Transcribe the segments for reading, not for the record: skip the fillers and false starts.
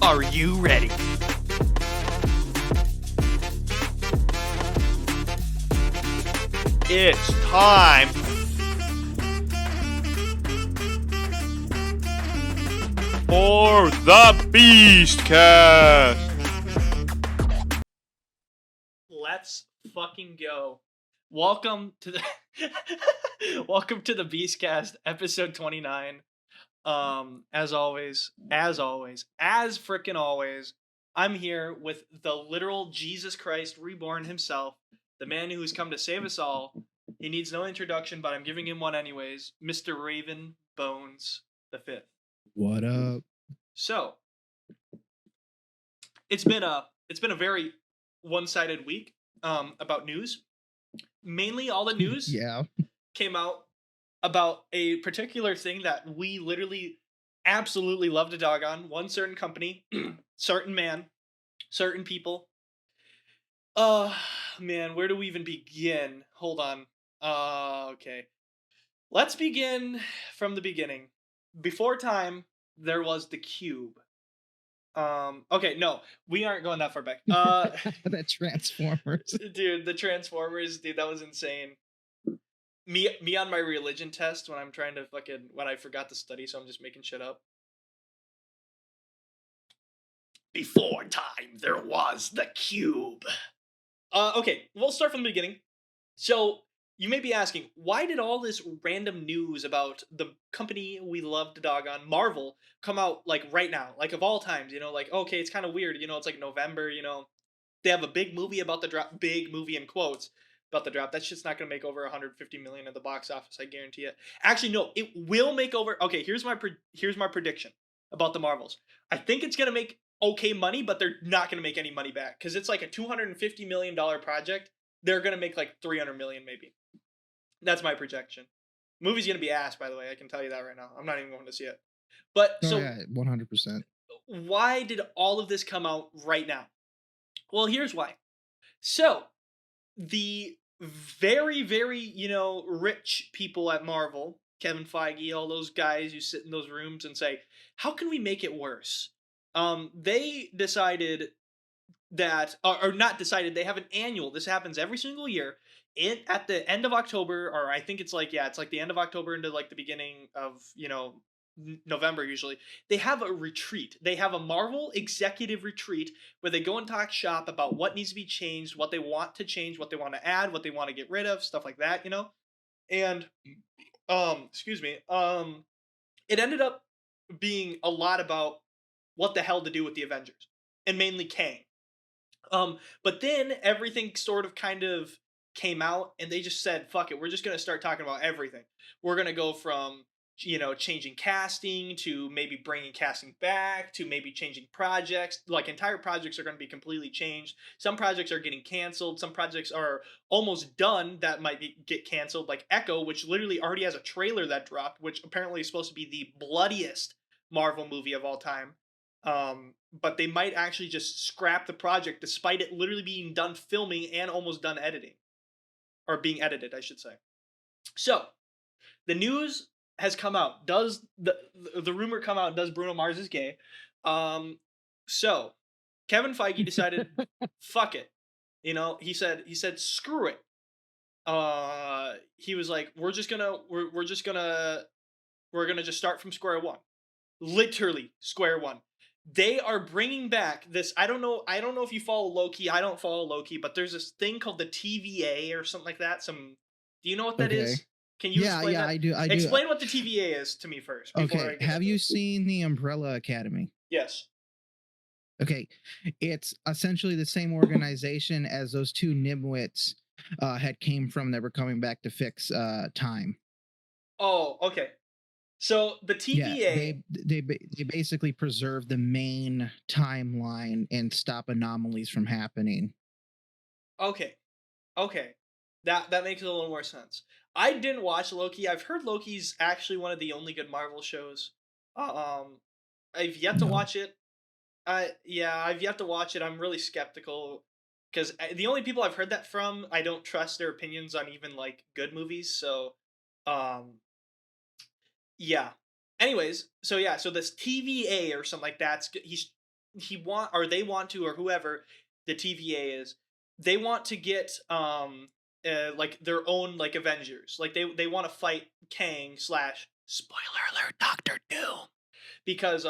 Are you ready? It's time for the Beastcast. Let's fucking go. Welcome to the Welcome to the Beastcast, episode 29. As frickin' always, I'm here with the literal Jesus Christ reborn himself, the man who's come to save us all. He needs no introduction, but I'm giving him one anyways. Mr. Raven Bones the Fifth. What up? So, it's been a very one-sided week about news. Mainly all the news came out about a particular thing that we literally absolutely love to dog on. One certain company, certain man, certain people. Man, where do we even begin? Hold on. Okay. Let's begin from the beginning. Before time, there was the Cube. Okay, no, we aren't going that far back. The Transformers. Dude, the Transformers, dude, that was insane. Me on my religion test when I'm trying to when I forgot to study, so I'm just making shit up. Before time, there was the Cube. Okay, we'll start from the beginning. So, you may be asking, why did all this random news about the company we love to dog on, Marvel, come out, right now? Of all times, okay, it's kind of weird, it's November, they have a big movie about the drop, big movie in quotes, about the drop. That shit's not going to make over 150 million at the box office, I guarantee it. Actually, no, it will make over, okay, here's my prediction about the Marvels. I think it's going to make okay money, but they're not going to make any money back, because it's like a $250 million project. They're going to make 300 million maybe. That's my projection. Movie's going to be ass, by the way. I can tell you that right now. I'm not even going to see it. But so, yeah, 100%. Why did all of this come out right now? Well, here's why. So, the very, very, rich people at Marvel, Kevin Feige, all those guys who sit in those rooms and say, how can we make it worse? They decided that, or not decided, they have an annual, this happens every single year, at the end of October, or I think it's the end of October into the beginning of, November usually. They have a retreat. They have a Marvel executive retreat where they go and talk shop about what needs to be changed, what they want to change, what they want to add, what they want to get rid of, stuff like that, And, excuse me, it ended up being a lot about what the hell to do with the Avengers, and mainly Kang. But then everything sort of kind of came out, and they just said, fuck it, we're just going to start talking about everything. We're going to go from, changing casting to maybe bringing casting back to maybe changing projects. Entire projects are going to be completely changed. Some projects are getting canceled. Some projects are almost done that might get canceled, like Echo, which literally already has a trailer that dropped, which apparently is supposed to be the bloodiest Marvel movie of all time. But they might actually just scrap the project despite it literally being done filming and almost done editing. Or being edited, I should say. So, the news has come out. Does the rumor come out, does Bruno Mars is gay? So, Kevin Feige decided, fuck it. He said, screw it. He was like, we're gonna just start from square one. Literally, square one. They are bringing back this, I don't know if you follow Loki. I don't follow Loki, but there's this thing called the TVA or something like that. Do you know what that is? Can you explain that? I do. Explain what the TVA is to me first. Okay, have you seen the Umbrella Academy? Yes. Okay, it's essentially the same organization as those two nibwits had came from that were coming back to fix time. Oh, okay. So the TVA, they basically preserve the main timeline and stop anomalies from happening. Okay, that makes a little more sense. I didn't watch Loki. I've heard Loki's actually one of the only good Marvel shows. I've yet to No. watch it. I've yet to watch it. I'm really skeptical because the only people I've heard that from, I don't trust their opinions on even like good movies. So, um, yeah. Anyways, so yeah, so this TVA or something like that, he want or they want to or whoever the TVA is, they want to get like their own like Avengers. Like they want to fight Kang slash spoiler alert Doctor Doom because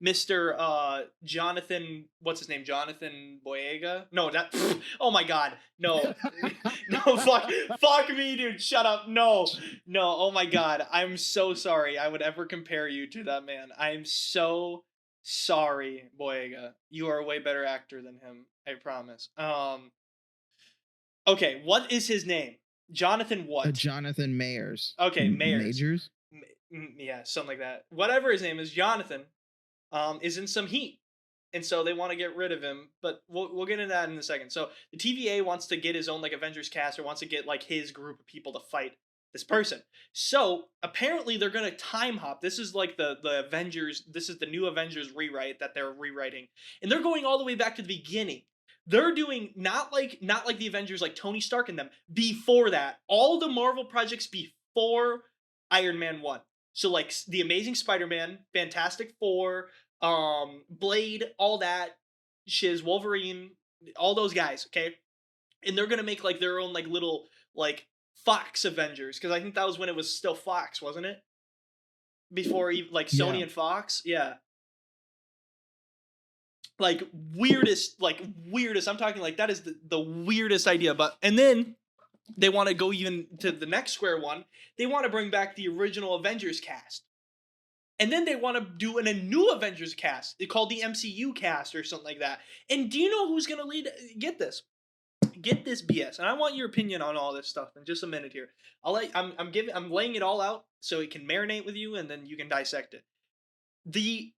Mr. Jonathan, what's his name? Jonathan Boyega? No, that oh my god. No. No, fuck me, dude. Shut up. No. No, oh my god. I'm so sorry I would ever compare you to that man. I'm so sorry, Boyega. You are a way better actor than him, I promise. Okay, what is his name? Jonathan what? Jonathan Mayers. Okay, Mayers. Majors. Yeah, something like that. Whatever his name is, Jonathan is in some heat, and so they want to get rid of him. But we'll get into that in a second. So the TVA wants to get his own like Avengers cast, or wants to get like his group of people to fight this person. So apparently they're gonna time hop. This is like the Avengers. This is the new Avengers rewrite that they're rewriting, and they're going all the way back to the beginning. They're doing not like the Avengers like Tony Stark and them. Before that, all the Marvel projects before Iron Man 1. So like the Amazing Spider-Man, Fantastic Four, Blade, all that shiz, Wolverine, all those guys, okay? And they're gonna make like their own like little like Fox Avengers, because I think that was when it was still Fox, wasn't it? Before like Sony and Fox, yeah. Like weirdest. I'm talking like that is the weirdest idea. But and then they want to go even to the next square one. They want to bring back the original Avengers cast. And then they want to do a new Avengers cast. They called the MCU cast or something like that. And do you know who's going to lead? Get this BS. And I want your opinion on all this stuff in just a minute here. I'm laying it all out so it can marinate with you and then you can dissect it. The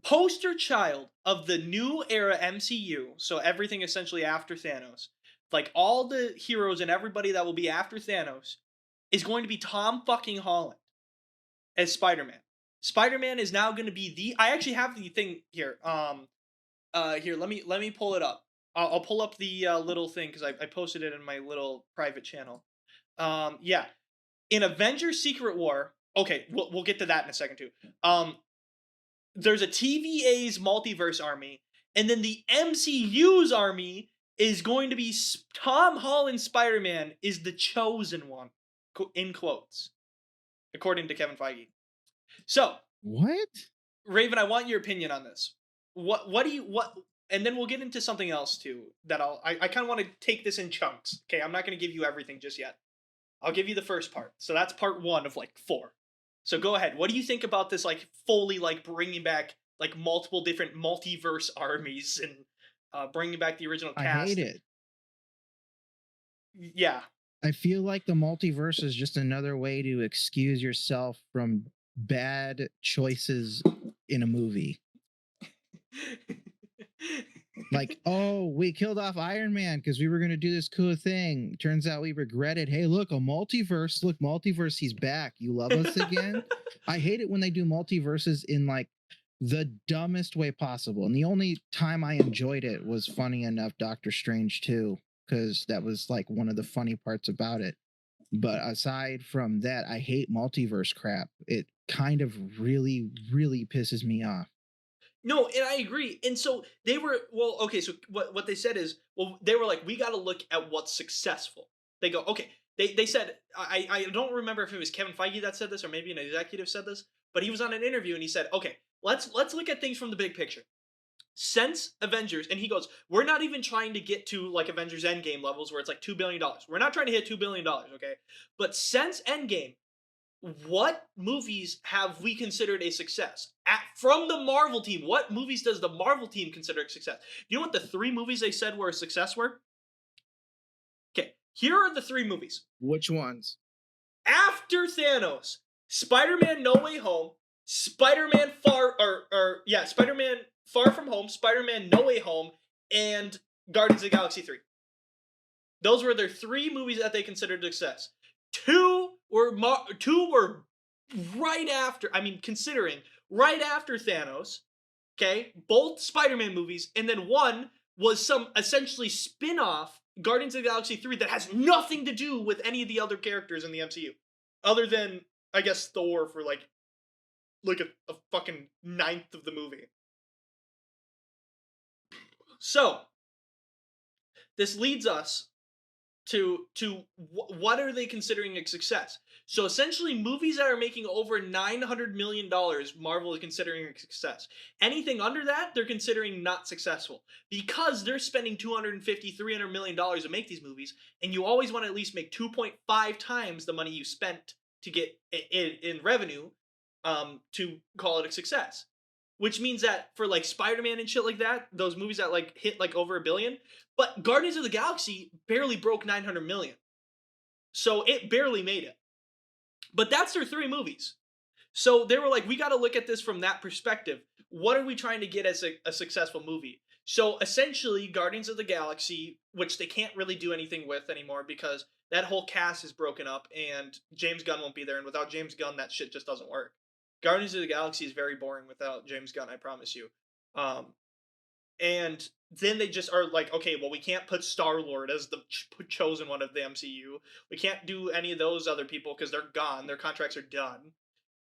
poster child of the new era MCU, so everything essentially after Thanos, like all the heroes and everybody that will be after Thanos, is going to be Tom fucking Holland as Spider-Man. Spider-Man is now going to be the. I actually have the thing here. Here, let me pull it up. I'll pull up the little thing because I posted it in my little private channel. Yeah, in Avengers: Secret War. Okay, we'll get to that in a second too. There's a TVA's multiverse army, and then the MCU's army is going to be Tom Holland Spider-Man is the chosen one, in quotes, according to Kevin Feige. So what? Raven, I want your opinion on this. What do you and then we'll get into something else too that I kind of want to take this in chunks. Okay, I'm not going to give you everything just yet. I'll give you the first part. So that's part 1 of like 4. So go ahead. What do you think about this like fully like bringing back like multiple different multiverse armies and bringing back the original cast? I hate it. Yeah. I feel like the multiverse is just another way to excuse yourself from bad choices in a movie. Like, oh, we killed off Iron Man because we were going to do this cool thing. Turns out we regretted. Hey, look, a multiverse. Look, multiverse, he's back. You love us again? I hate it when they do multiverses in like the dumbest way possible. And the only time I enjoyed it was, funny enough, Doctor Strange 2, because that was like one of the funny parts about it. But aside from that, I hate multiverse crap. It kind of really, really pisses me off. No, and I agree. And so they were, well, okay, so what they said is, well, they were like, we got to look at what's successful. They go, okay, they said, I don't remember if it was Kevin Feige that said this or maybe an executive said this, but he was on an interview and he said, okay, let's look at things from the big picture. Since Avengers, and he goes, we're not even trying to get to like Avengers Endgame levels where it's like $2 billion. We're not trying to hit $2 billion, okay? But since Endgame, what movies have we considered a success? From the Marvel team, what movies does the Marvel team consider a success? Do you know what the 3 movies they said were a success were? Okay, here are the 3 movies. Which ones? After Thanos, Spider-Man No Way Home, Spider-Man Far From Home, Spider-Man No Way Home, and Guardians of the Galaxy 3. Those were their 3 movies that they considered a success. 2 were right after, considering right after Thanos. Okay, both Spider-Man movies, and then one was some essentially spin-off Guardians of the Galaxy 3 that has nothing to do with any of the other characters in the MCU, other than I guess Thor for like a fucking ninth of the movie. So this leads us to what are they considering a success? So essentially, movies that are making over $900 million, Marvel is considering a success. Anything under that, they're considering not successful because they're spending $250, $300 million to make these movies, and you always want to at least make 2.5 times the money you spent to get in revenue to call it a success. Which means that for like Spider-Man and shit like that, those movies that like hit like over $1 billion, but Guardians of the Galaxy barely broke 900 million. So it barely made it. But that's their 3 movies. So they were like, we got to look at this from that perspective. What are we trying to get as a successful movie? So essentially, Guardians of the Galaxy, which they can't really do anything with anymore because that whole cast is broken up and James Gunn won't be there. And without James Gunn, that shit just doesn't work. Guardians of the Galaxy is very boring without James Gunn, I promise you. And then they just are like, okay, well, we can't put Star-Lord as the chosen one of the MCU. We can't do any of those other people because they're gone. Their contracts are done.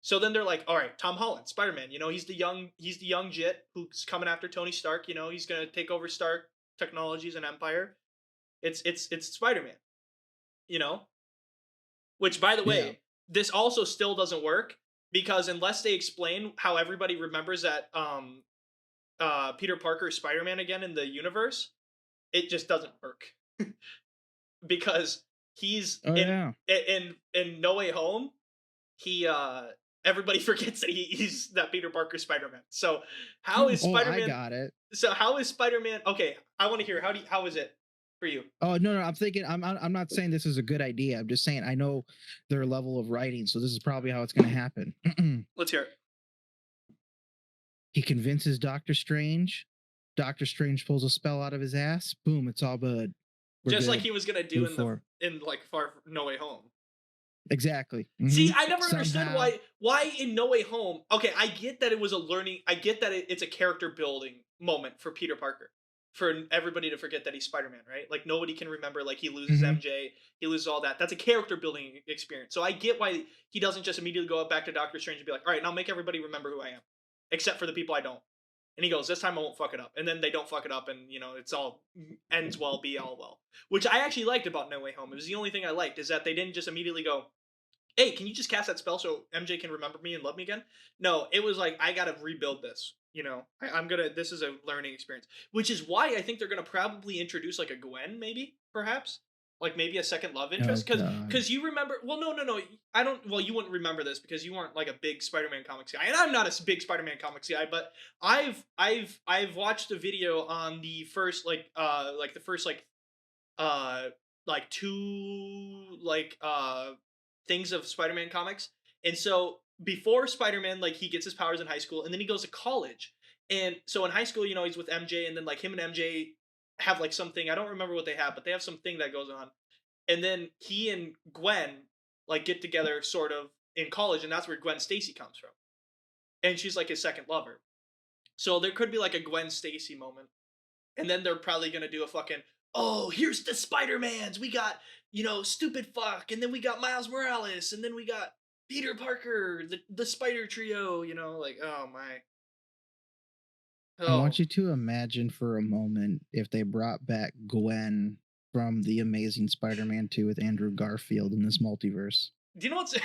So then they're like, all right, Tom Holland, Spider-Man. You know, he's the young Jit who's coming after Tony Stark. You know, he's gonna take over Stark Technologies and Empire. It's Spider-Man. You know, which by the way, this also still doesn't work. Because unless they explain how everybody remembers that Peter Parker is Spider-Man again in the universe, it just doesn't work. Because he's in No Way Home, he everybody forgets that he's that Peter Parker Spider-Man. So how is Spider-Man? I got it. So how is Spider-Man? Okay, I want to hear how is it for you? Oh no, I'm thinking I'm not saying this is a good idea. I'm just saying I know their level of writing, so this is probably how it's going to happen. Let's hear it. He convinces Doctor Strange. Doctor Strange pulls a spell out of his ass. Boom! It's all bud. Just like he was going to do in Far No Way Home. Exactly. Mm-hmm. See, I never understood why in No Way Home. Okay, I get that it was a learning. I get that it's a character building moment for Peter Parker. For everybody to forget that he's Spider-Man, right? Like, nobody can remember, like, he loses MJ, he loses all that. That's a character-building experience. So I get why he doesn't just immediately go back to Doctor Strange and be like, all right, now make everybody remember who I am. Except for the people I don't. And he goes, this time I won't fuck it up. And then they don't fuck it up, and, you know, it's all ends well, be all well. Which I actually liked about No Way Home. It was the only thing I liked, is that they didn't just immediately go, hey, can you just cast that spell so MJ can remember me and love me again? No, it was like, I gotta rebuild this. You know, this is a learning experience, which is why I think they're gonna probably introduce like a Gwen, maybe, perhaps, like maybe a second love interest, because you remember, well, no, I don't, well, you wouldn't remember this because you weren't like a big Spider-Man comics guy, and I'm not a big Spider-Man comics guy, but I've watched a video on the first two things of Spider-Man comics, and so before Spider-Man, like, he gets his powers in high school, and then he goes to college. And so in high school, you know, he's with MJ, and then, like, him and MJ have, like, something. I don't remember what they have, but they have something that goes on. And then he and Gwen, like, get together, sort of, in college, and that's where Gwen Stacy comes from. And she's, like, his second lover. So there could be, like, a Gwen Stacy moment. And then they're probably gonna do a fucking, oh, here's the Spider-Mans! We got, you know, stupid fuck, and then we got Miles Morales, and then we got Peter Parker, the Spider Trio, you know, like, oh my. I want you to imagine for a moment if they brought back Gwen from The Amazing Spider-Man 2 with Andrew Garfield in this multiverse. Do you know what's... Do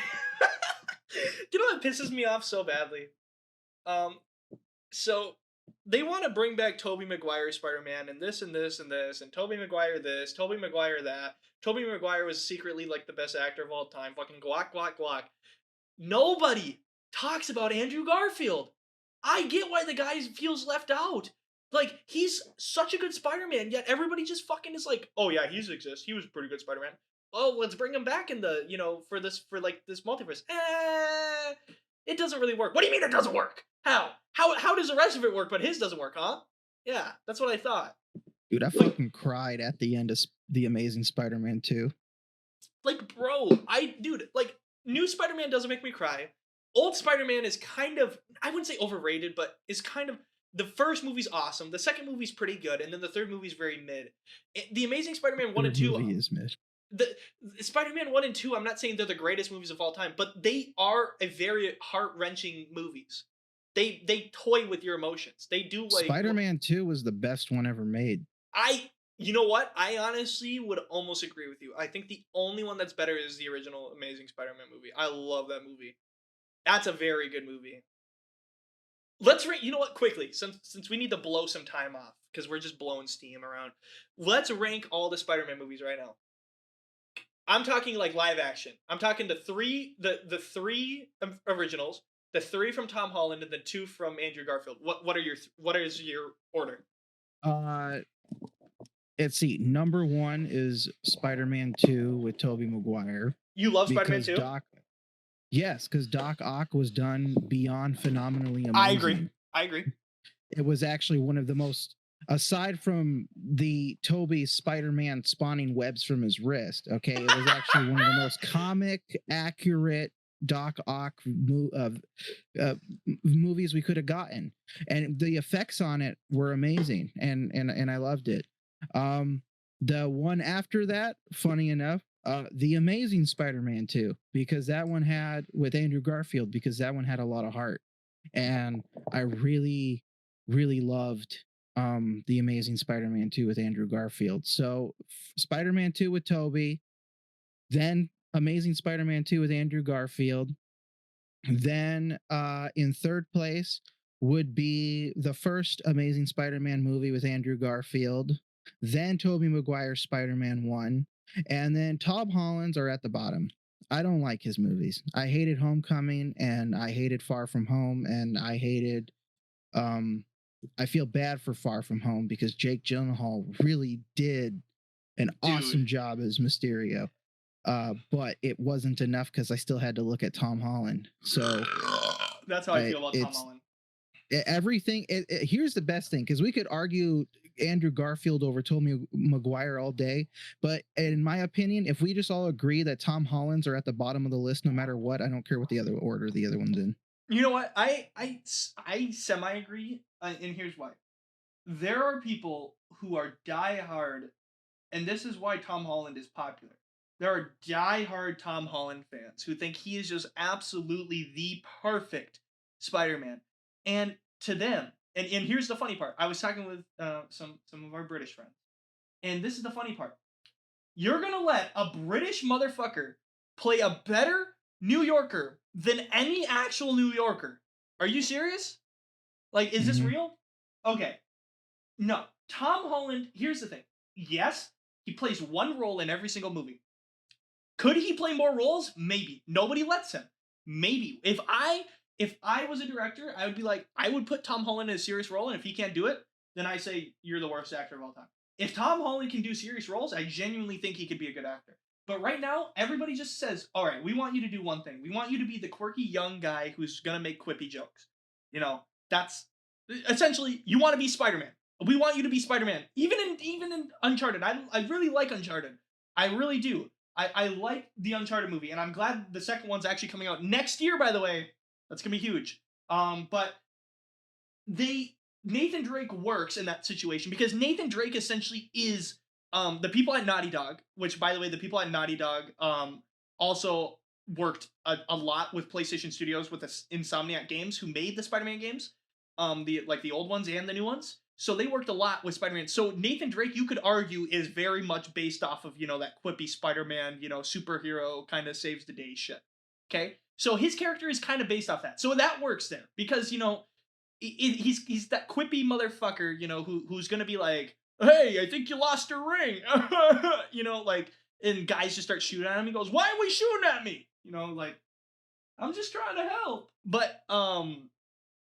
you know what pisses me off so badly? So they want to bring back Tobey Maguire Spider-Man and this and this and this, and Tobey Maguire this, Tobey Maguire that. Tobey Maguire was secretly like the best actor of all time. Fucking guac, guac, guac. Nobody talks about Andrew Garfield. I get why the guy feels left out. Like, he's such a good Spider-Man, yet everybody just fucking is like, oh yeah, he exists. He was a pretty good Spider-Man. Oh, let's bring him back in the, you know, for this multiverse. It doesn't really work. What do you mean it doesn't work? How does the rest of it work, but his doesn't work, huh? Yeah, that's what I thought. Dude, I fucking cried at the end of The Amazing Spider-Man 2. Like, bro, like, new Spider-Man doesn't make me cry. old Spider-Man is kind of, I wouldn't say overrated, but is kind of, the first movie's awesome, the second movie's pretty good, and then the third movie's very mid. The Amazing Spider-Man 1 and 2, movie is mid. the Spider-Man 1 and 2, I'm not saying they're the greatest movies of all time, but they are a very heart-wrenching movies. They toy with your emotions. They do like Spider-Man 2 was the best one ever made. You know what? I honestly would almost agree with you. I think the only one that's better is the original Amazing Spider-Man movie. I love that movie. That's a very good movie. Let's rank, you know what, quickly, since we need to blow some time off, because we're just blowing steam around. Let's rank all the Spider-Man movies right now. I'm talking like live action. I'm talking the three originals, the 3 from Tom Holland, and the 2 from Andrew Garfield. What is your order? Let's see. Number 1 is Spider-Man 2 with Tobey Maguire. You love Spider-Man 2? Yes, because Doc Ock was done beyond phenomenally amazing. I agree. It was actually one of the most, aside from the Tobey Spider-Man spawning webs from his wrist, okay, it was actually one of the most comic accurate Doc Ock movies we could have gotten, and the effects on it were amazing, and I loved it. The one after that, funny enough, the Amazing Spider-Man 2, because that one had, with Andrew Garfield, because that one had a lot of heart, and I really loved the Amazing Spider-Man 2 with Andrew Garfield. So Spider-Man 2 with Tobey, then Amazing Spider-Man 2 with Andrew Garfield, then in third place would be the first Amazing Spider-Man movie with Andrew Garfield, then Tobey Maguire's Spider-Man 1, and then Tom Holland's are at the bottom. I don't like his movies. I hated Homecoming, and I hated Far From Home, and I hated I feel bad for Far From Home because Jake Gyllenhaal really did an awesome job as Mysterio. But it wasn't enough because I still had to look at Tom Holland. So that's how I feel about Tom Holland. Everything. Here's the best thing, because we could argue Andrew Garfield over Tobey Maguire all day, but in my opinion, if we just all agree that Tom Holland's are at the bottom of the list no matter what, I don't care what the other order the other one's in. You know what? I semi agree, and here's why. There are people who are diehard, and this is why Tom Holland is popular. There are diehard Tom Holland fans who think he is just absolutely the perfect Spider-Man. And to them, and here's the funny part. I was talking with some of our British friends, and this is the funny part. You're going to let a British motherfucker play a better New Yorker than any actual New Yorker. Are you serious? Like, is this real? Okay. No. Tom Holland, here's the thing. Yes, he plays one role in every single movie. Could he play more roles? Maybe. Nobody lets him. Maybe. If I was a director, I would be like, I would put Tom Holland in a serious role, and if he can't do it, then I say you're the worst actor of all time. If Tom Holland can do serious roles, I genuinely think he could be a good actor. But right now, everybody just says, all right, we want you to do one thing. We want you to be the quirky young guy who's going to make quippy jokes. You know, that's essentially, you want to be Spider-Man. We want you to be Spider-Man. Even in Uncharted. I really like Uncharted. I really do. I like the Uncharted movie, and I'm glad the second one's actually coming out next year, by the way. That's going to be huge. But Nathan Drake works in that situation because Nathan Drake essentially is the people at Naughty Dog, which, by the way, the people at Naughty Dog also worked a lot with PlayStation Studios with the Insomniac Games, who made the Spider-Man games, the old ones and the new ones. So they worked a lot with Spider-Man. So Nathan Drake, you could argue, is very much based off of, that quippy Spider-Man, superhero kind of saves the day shit. Okay? So his character is kind of based off that. So that works there because, he's that quippy motherfucker, who's going to be like, hey, I think you lost your ring. And guys just start shooting at him. He goes, why are we shooting at me? I'm just trying to help. But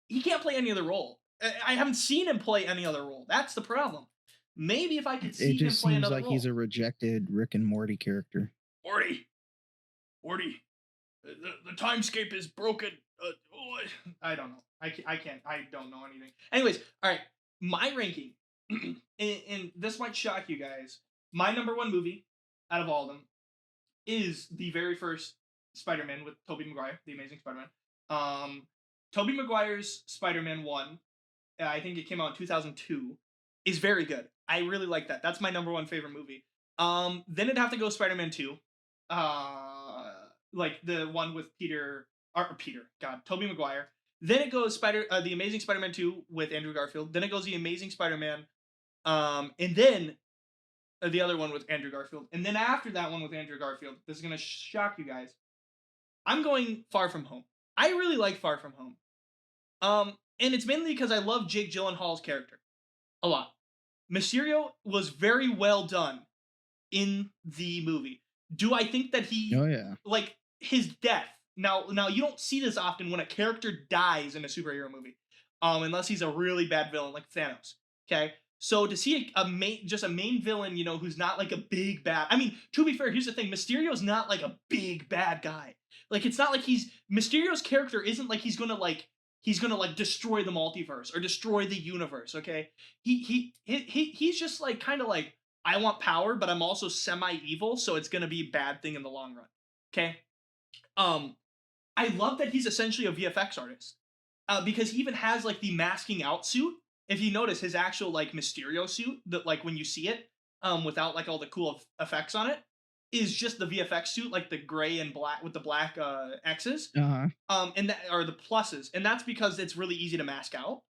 he can't play any other role. I haven't seen him play any other role. That's the problem. Maybe if I could see him play another role. It just seems like he's a rejected Rick and Morty character. Morty. The timescape is broken. I don't know. I can't. I don't know anything. Anyways, all right. My ranking, and this might shock you guys. My number one movie out of all of them is the very first Spider-Man with Tobey Maguire, The Amazing Spider-Man. Tobey Maguire's Spider-Man 1, I think it came out in 2002, is very good. I really like that. That's my number one favorite movie. Then it'd have to go Spider-Man 2. Like the one with Tobey Maguire. Then it goes The Amazing Spider-Man 2 with Andrew Garfield. Then it goes The Amazing Spider-Man, and then the other one with Andrew Garfield. And then after that one with Andrew Garfield, this is going to shock you guys, I'm going Far From Home. I really like Far From Home. And it's mainly because I love Jake Gyllenhaal's character a lot. Mysterio was very well done in the movie. Do I think that he... Oh, yeah. Like, his death. Now you don't see this often when a character dies in a superhero movie. Unless he's a really bad villain like Thanos. Okay? So to see a main villain, you know, who's not like a big bad... I mean, to be fair, here's the thing. Mysterio's not like a big bad guy. Like, it's not like Mysterio's character isn't like he's gonna destroy the multiverse or destroy the universe, okay? He's just like kind of like, I want power, but I'm also semi-evil, so it's gonna be a bad thing in the long run. Okay? I love that he's essentially a VFX artist. Because he even has like the masking out suit. If you notice his actual like Mysterio suit, that like when you see it, without like all the cool effects on it, is just the VFX suit, like the gray and black with the black X's. And that are the pluses, and that's because it's really easy to mask out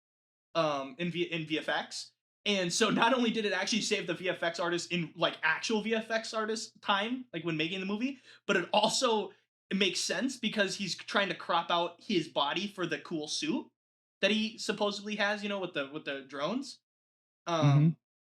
in VFX. And so not only did it actually save the VFX artist in like actual VFX artist time, like when making the movie, but it makes sense because he's trying to crop out his body for the cool suit that he supposedly has, you know, with the drones.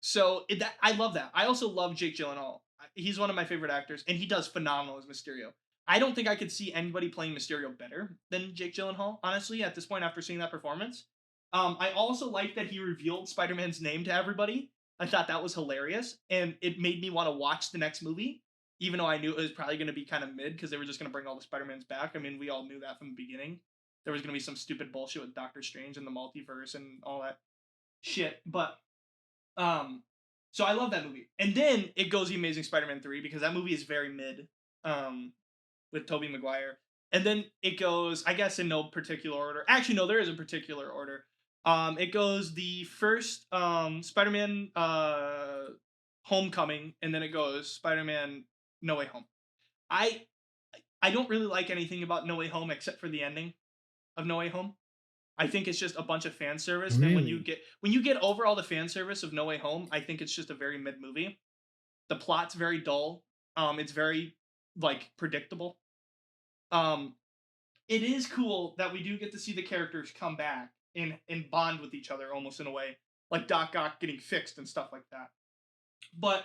So I love that. I also love Jake Gyllenhaal. He's one of my favorite actors, and he does phenomenal as Mysterio. I don't think I could see anybody playing Mysterio better than Jake Gyllenhaal, honestly, at this point after seeing that performance. I also like that he revealed Spider-Man's name to everybody. I thought that was hilarious, and it made me want to watch the next movie, even though I knew it was probably going to be kind of mid because they were just going to bring all the Spider-Mans back. I mean, we all knew that from the beginning. There was going to be some stupid bullshit with Doctor Strange and the multiverse and all that shit, but so I love that movie. And then it goes The Amazing Spider-Man 3 because that movie is very mid, with Tobey Maguire. And then it goes, I guess in no particular order. Actually, no, there is a particular order. It goes the first Spider-Man Homecoming, and then it goes Spider-Man No Way Home. I don't really like anything about No Way Home except for the ending of No Way Home. I think it's just a bunch of fan service. Really? And when you get over all the fan service of No Way Home, I think it's just a very mid movie. The plot's very dull. It's very like predictable. It is cool that we do get to see the characters come back and bond with each other almost in a way, like Doc Ock getting fixed and stuff like that. But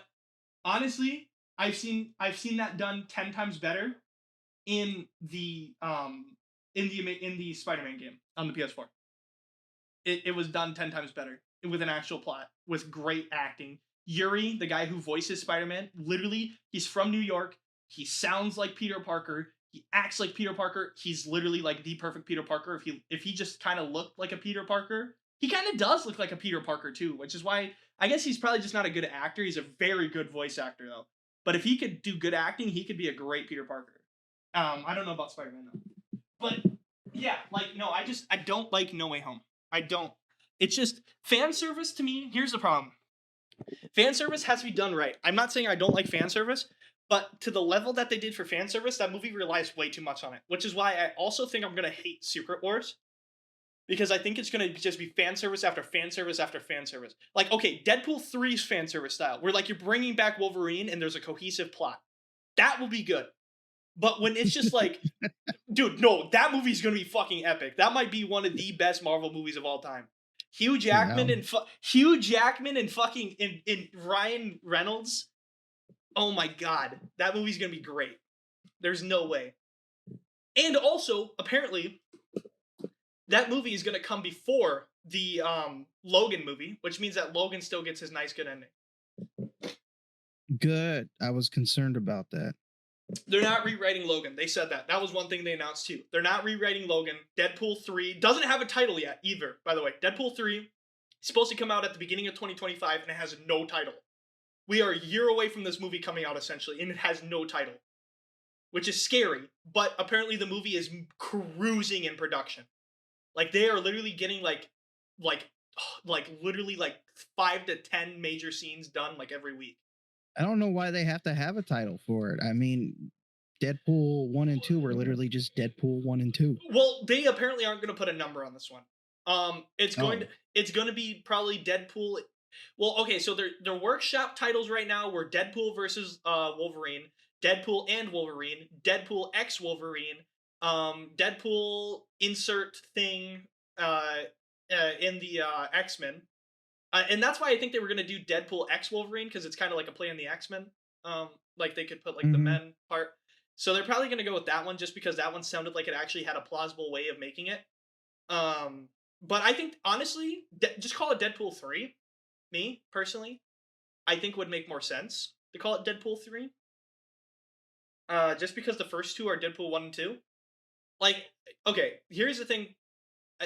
honestly, I've seen that done 10 times better in the Spider-Man game on the PS4. It was done 10 times better with an actual plot, with great acting. Yuri, the guy who voices Spider-Man, literally, he's from New York. He sounds like Peter Parker. He acts like Peter Parker. He's literally like the perfect Peter Parker. If he just kind of looked like a Peter Parker, he kind of does look like a Peter Parker too, which is why I guess he's probably just not a good actor. He's a very good voice actor though. But if he could do good acting, he could be a great Peter Parker. I don't know about Spider-Man though. But yeah, like no, I don't like No Way Home. I don't. It's just fan service to me. Here's the problem. Fan service has to be done right. I'm not saying I don't like fan service, but to the level that they did for fan service, that movie relies way too much on it. Which is why I also think I'm going to hate Secret Wars. Because I think it's going to just be fan service after fan service after fan service. Like, okay, Deadpool 3's fan service style, where like you're bringing back Wolverine and there's a cohesive plot. That will be good. But when it's just like, dude, no, that movie's going to be fucking epic. That might be one of the best Marvel movies of all time. Hugh Jackman and fucking in Ryan Reynolds. Oh my god, that movie's gonna be great. There's no way. And also, apparently, that movie is gonna come before the Logan movie, which means that Logan still gets his nice good ending. Good. I was concerned about that. They're not rewriting Logan. They said that. That was one thing they announced too. They're not rewriting Logan. Deadpool 3 doesn't have a title yet either, by the way. Deadpool 3 is supposed to come out at the beginning of 2025 and it has no title. We are a year away from this movie coming out essentially, and it has no title. which is scary. But apparently the movie is cruising in production. Like they are literally getting like literally like 5 to 10 major scenes done like every week. I don't know why they have to have a title for it. I mean, Deadpool 1 and 2 were literally just Deadpool 1 and 2. Well, they apparently aren't going to put a number on this one. It's going to be probably Deadpool. Well, okay, so their workshop titles right now were Deadpool versus Wolverine, Deadpool and Wolverine, Deadpool X Wolverine, Deadpool insert thing in the X-Men. And that's why I think they were going to do Deadpool X Wolverine, because it's kind of like a play on the X-Men. Like they could put like the men part. So they're probably going to go with that one just because that one sounded like it actually had a plausible way of making it. But I think, honestly, just call it Deadpool 3. Me, personally, I think would make more sense to call it Deadpool 3. Just because the first two are Deadpool 1 and 2. Like, okay, here's the thing.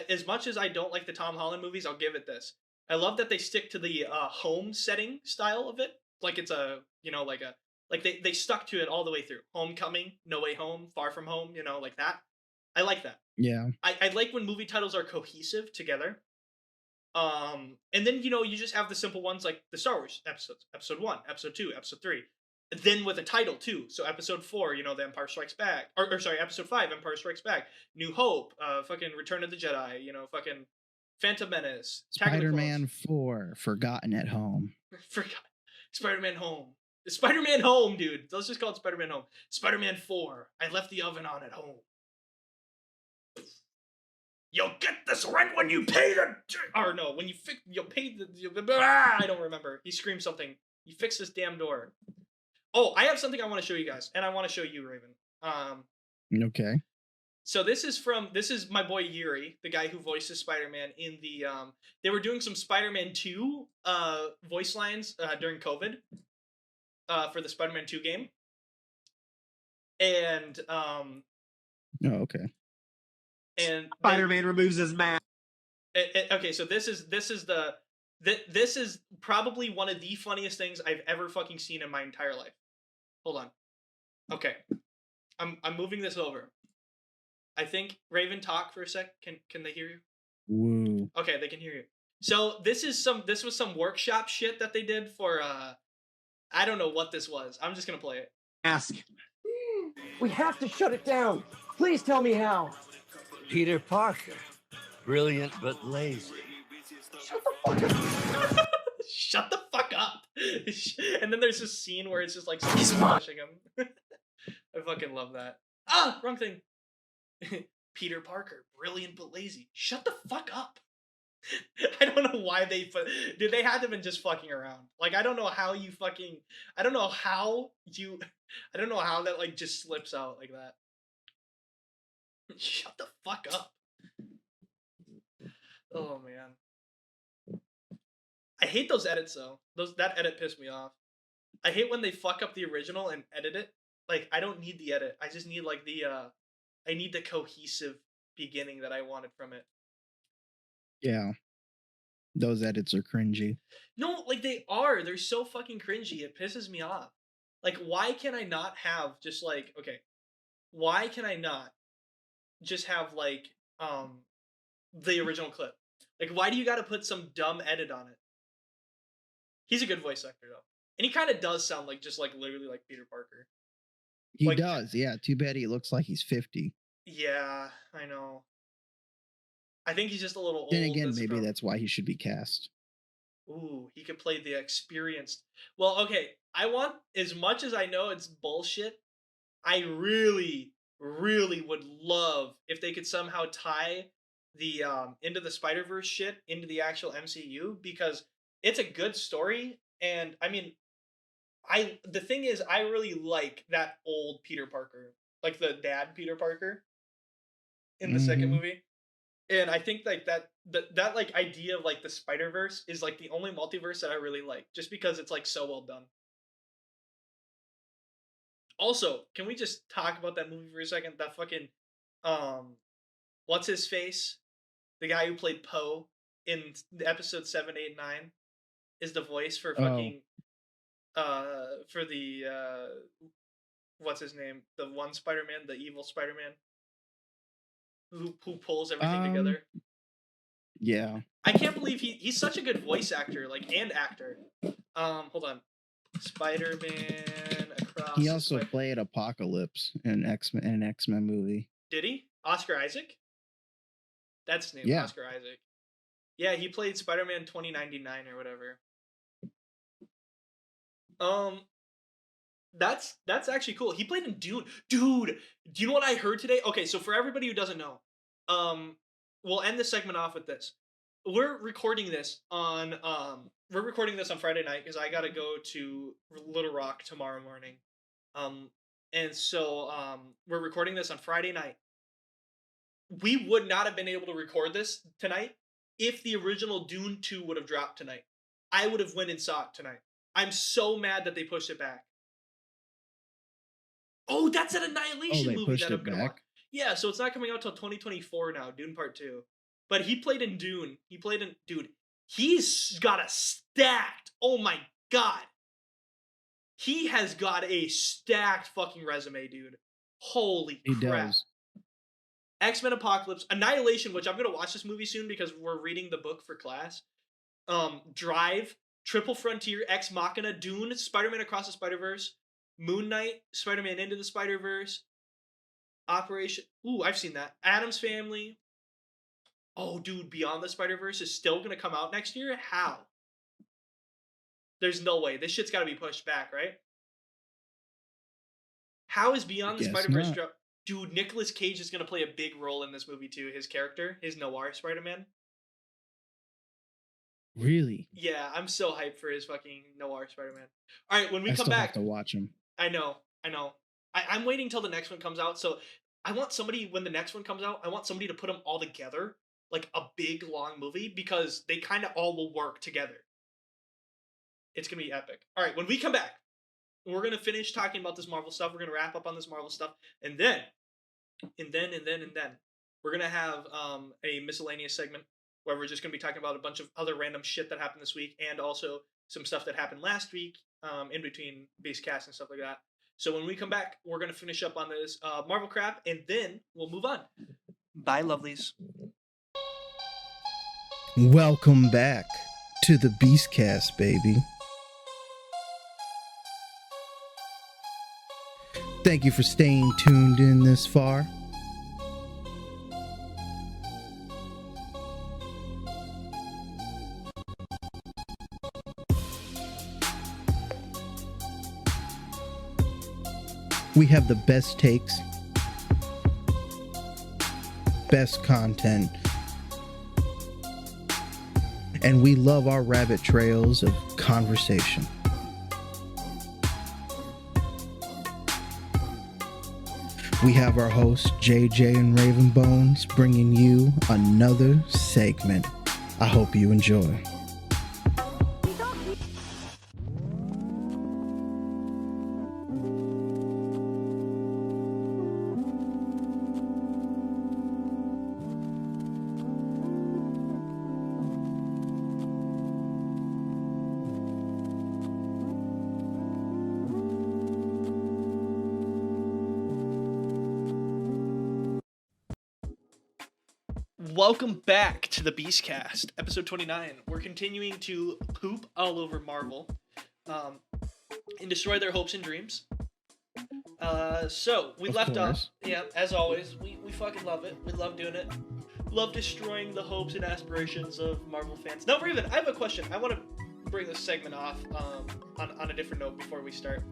As much as I don't like the Tom Holland movies, I'll give it this. I love that they stick to the home setting style of it. Like it's a, like they stuck to it all the way through. Homecoming, No Way Home, Far From Home, like that. I like that. Yeah. I like when movie titles are cohesive together. And then, you just have the simple ones like the Star Wars episodes, episode 1, episode 2, episode 3. Then with a title too. So episode 4, The Empire Strikes Back. Or sorry, episode 5, Empire Strikes Back. New Hope, fucking Return of the Jedi, fucking Phantom Menace. Spider-Man 4, Forgotten at Home. Spider-Man Home. Spider-Man Home, dude. Let's just call it Spider-Man Home. Spider-Man 4, I left the oven on at home. You'll get this rent when you pay the... Or no, when you'll pay the... I don't remember. He screams something. You fix this damn door. Oh, I have something I want to show you guys. And I want to show you, Raven. Okay. So this is my boy Yuri, the guy who voices Spider-Man in the... They were doing some Spider-Man 2 voice lines during COVID for the Spider-Man 2 game. And... Oh, okay. And Spider-Man removes his mask. Okay, so this is probably one of the funniest things I've ever fucking seen in my entire life. Hold on. Okay, I'm moving this over. I think Raven, talk for a sec. Can they hear you? Woo. Okay, they can hear you. So this was some workshop shit that they did for I don't know what this was. I'm just gonna play it. Ask. We have to shut it down. Please tell me how. Peter Parker. Brilliant but lazy. Shut the fuck up. Shut the fuck up. And then there's this scene where it's just like pushing him. I fucking love that. Ah, wrong thing. Peter Parker, brilliant but lazy. Shut the fuck up. I don't know why they had to have been just fucking around. Like I don't know how that like just slips out like that. Shut the fuck up. Oh man. I hate those edits though. That edit pissed me off. I hate when they fuck up the original and edit it. Like I don't need the edit. I just need like I need the cohesive beginning that I wanted from it. Yeah. Those edits are cringy. No, like they are. They're so fucking cringy. It pisses me off. Like why can I not have just like, okay, why can I not just have like the original clip? Like why do you got to put some dumb edit on it? He's a good voice actor though, and he kind of does sound like just like literally like Peter Parker. He like, does, yeah. Too bad he looks like he's 50. Yeah, I know. I think he's just a little old. Then again, maybe that's why he should be cast. Ooh, he could play the experienced. Well, okay, I want, as much as I know it's bullshit, I really, really would love if they could somehow tie the Into the Spider-Verse shit into the actual MCU, because it's a good story, and I mean, the thing is, I really like that old Peter Parker, like the dad Peter Parker in the second movie. And I think like that like idea of like the Spider-Verse is like the only multiverse that I really like, just because it's like so well done. Also, can we just talk about that movie for a second? That fucking what's his face? The guy who played Poe in episode 7, 8, 9 is the voice for fucking for the what's his name? The one Spider-Man, the evil Spider-Man, who pulls everything together. Yeah. I can't believe he's such a good voice actor, like, and actor. Hold on. Spider-Man across. He also played Apocalypse in an X-Men movie. Did he? Oscar Isaac? That's his name, Yeah. Oscar Isaac. Yeah, he played Spider-Man 2099 or whatever. That's actually cool. He played in Dune. Dude, do you know what I heard today? Okay, so for everybody who doesn't know, we'll end this segment off with this. We're recording this on Friday night because I gotta go to Little Rock tomorrow morning. And so we're recording this on Friday night. We would not have been able to record this tonight if the original Dune 2 would have dropped tonight. I would have went and saw it tonight. I'm so mad that they pushed it back. Oh, that's an Annihilation movie that I'm gonna watch. Yeah, so it's not coming out till 2024 now, Dune Part 2. But he played in Dune. Dude, he's got a stacked, oh my god. He has got a stacked fucking resume, dude. Holy crap. He does. X-Men Apocalypse, Annihilation, which I'm going to watch this movie soon because we're reading the book for class. Drive, Triple Frontier, Ex Machina, Dune, Spider-Man Across the Spider-Verse, Moon Knight, Spider-Man Into the Spider-Verse, Operation... Ooh, I've seen that. Addams Family. Oh, dude, Beyond the Spider-Verse is still going to come out next year? How? There's no way. This shit's got to be pushed back, right? How is Beyond the Spider-Verse... Dude, Nicolas Cage is going to play a big role in this movie, too. His character, his noir Spider-Man. Really? Yeah, I'm so hyped for his fucking noir Spider-Man. All right, when we I come still back... have to watch him. I know. I'm waiting till the next one comes out, so I want somebody, when the next one comes out, I want somebody to put them all together, like a big, long movie, because they kind of all will work together. It's going to be epic. All right, when we come back, we're going to finish talking about this Marvel stuff. We're going to wrap up on this Marvel stuff, and then we're going to have a miscellaneous segment where we're just going to be talking about a bunch of other random shit that happened this week, and also some stuff that happened last week in between Beastcast and stuff like that. So when we come back, we're going to finish up on this Marvel crap, and then we'll move on. Bye, lovelies. Welcome back to the Beastcast, baby. Thank you for staying tuned in this far. We have the best takes, best content, and we love our rabbit trails of conversation. We have our hosts, JJ and Raven Bones, bringing you another segment. I hope you enjoy. Welcome back to the Beastcast, episode 29. We're continuing to poop all over Marvel and destroy their hopes and dreams. So, we left off, yeah, as always, we fucking love it. We love doing it. Love destroying the hopes and aspirations of Marvel fans. Now, Raven, I have a question. I want to bring this segment off on a different note before we start.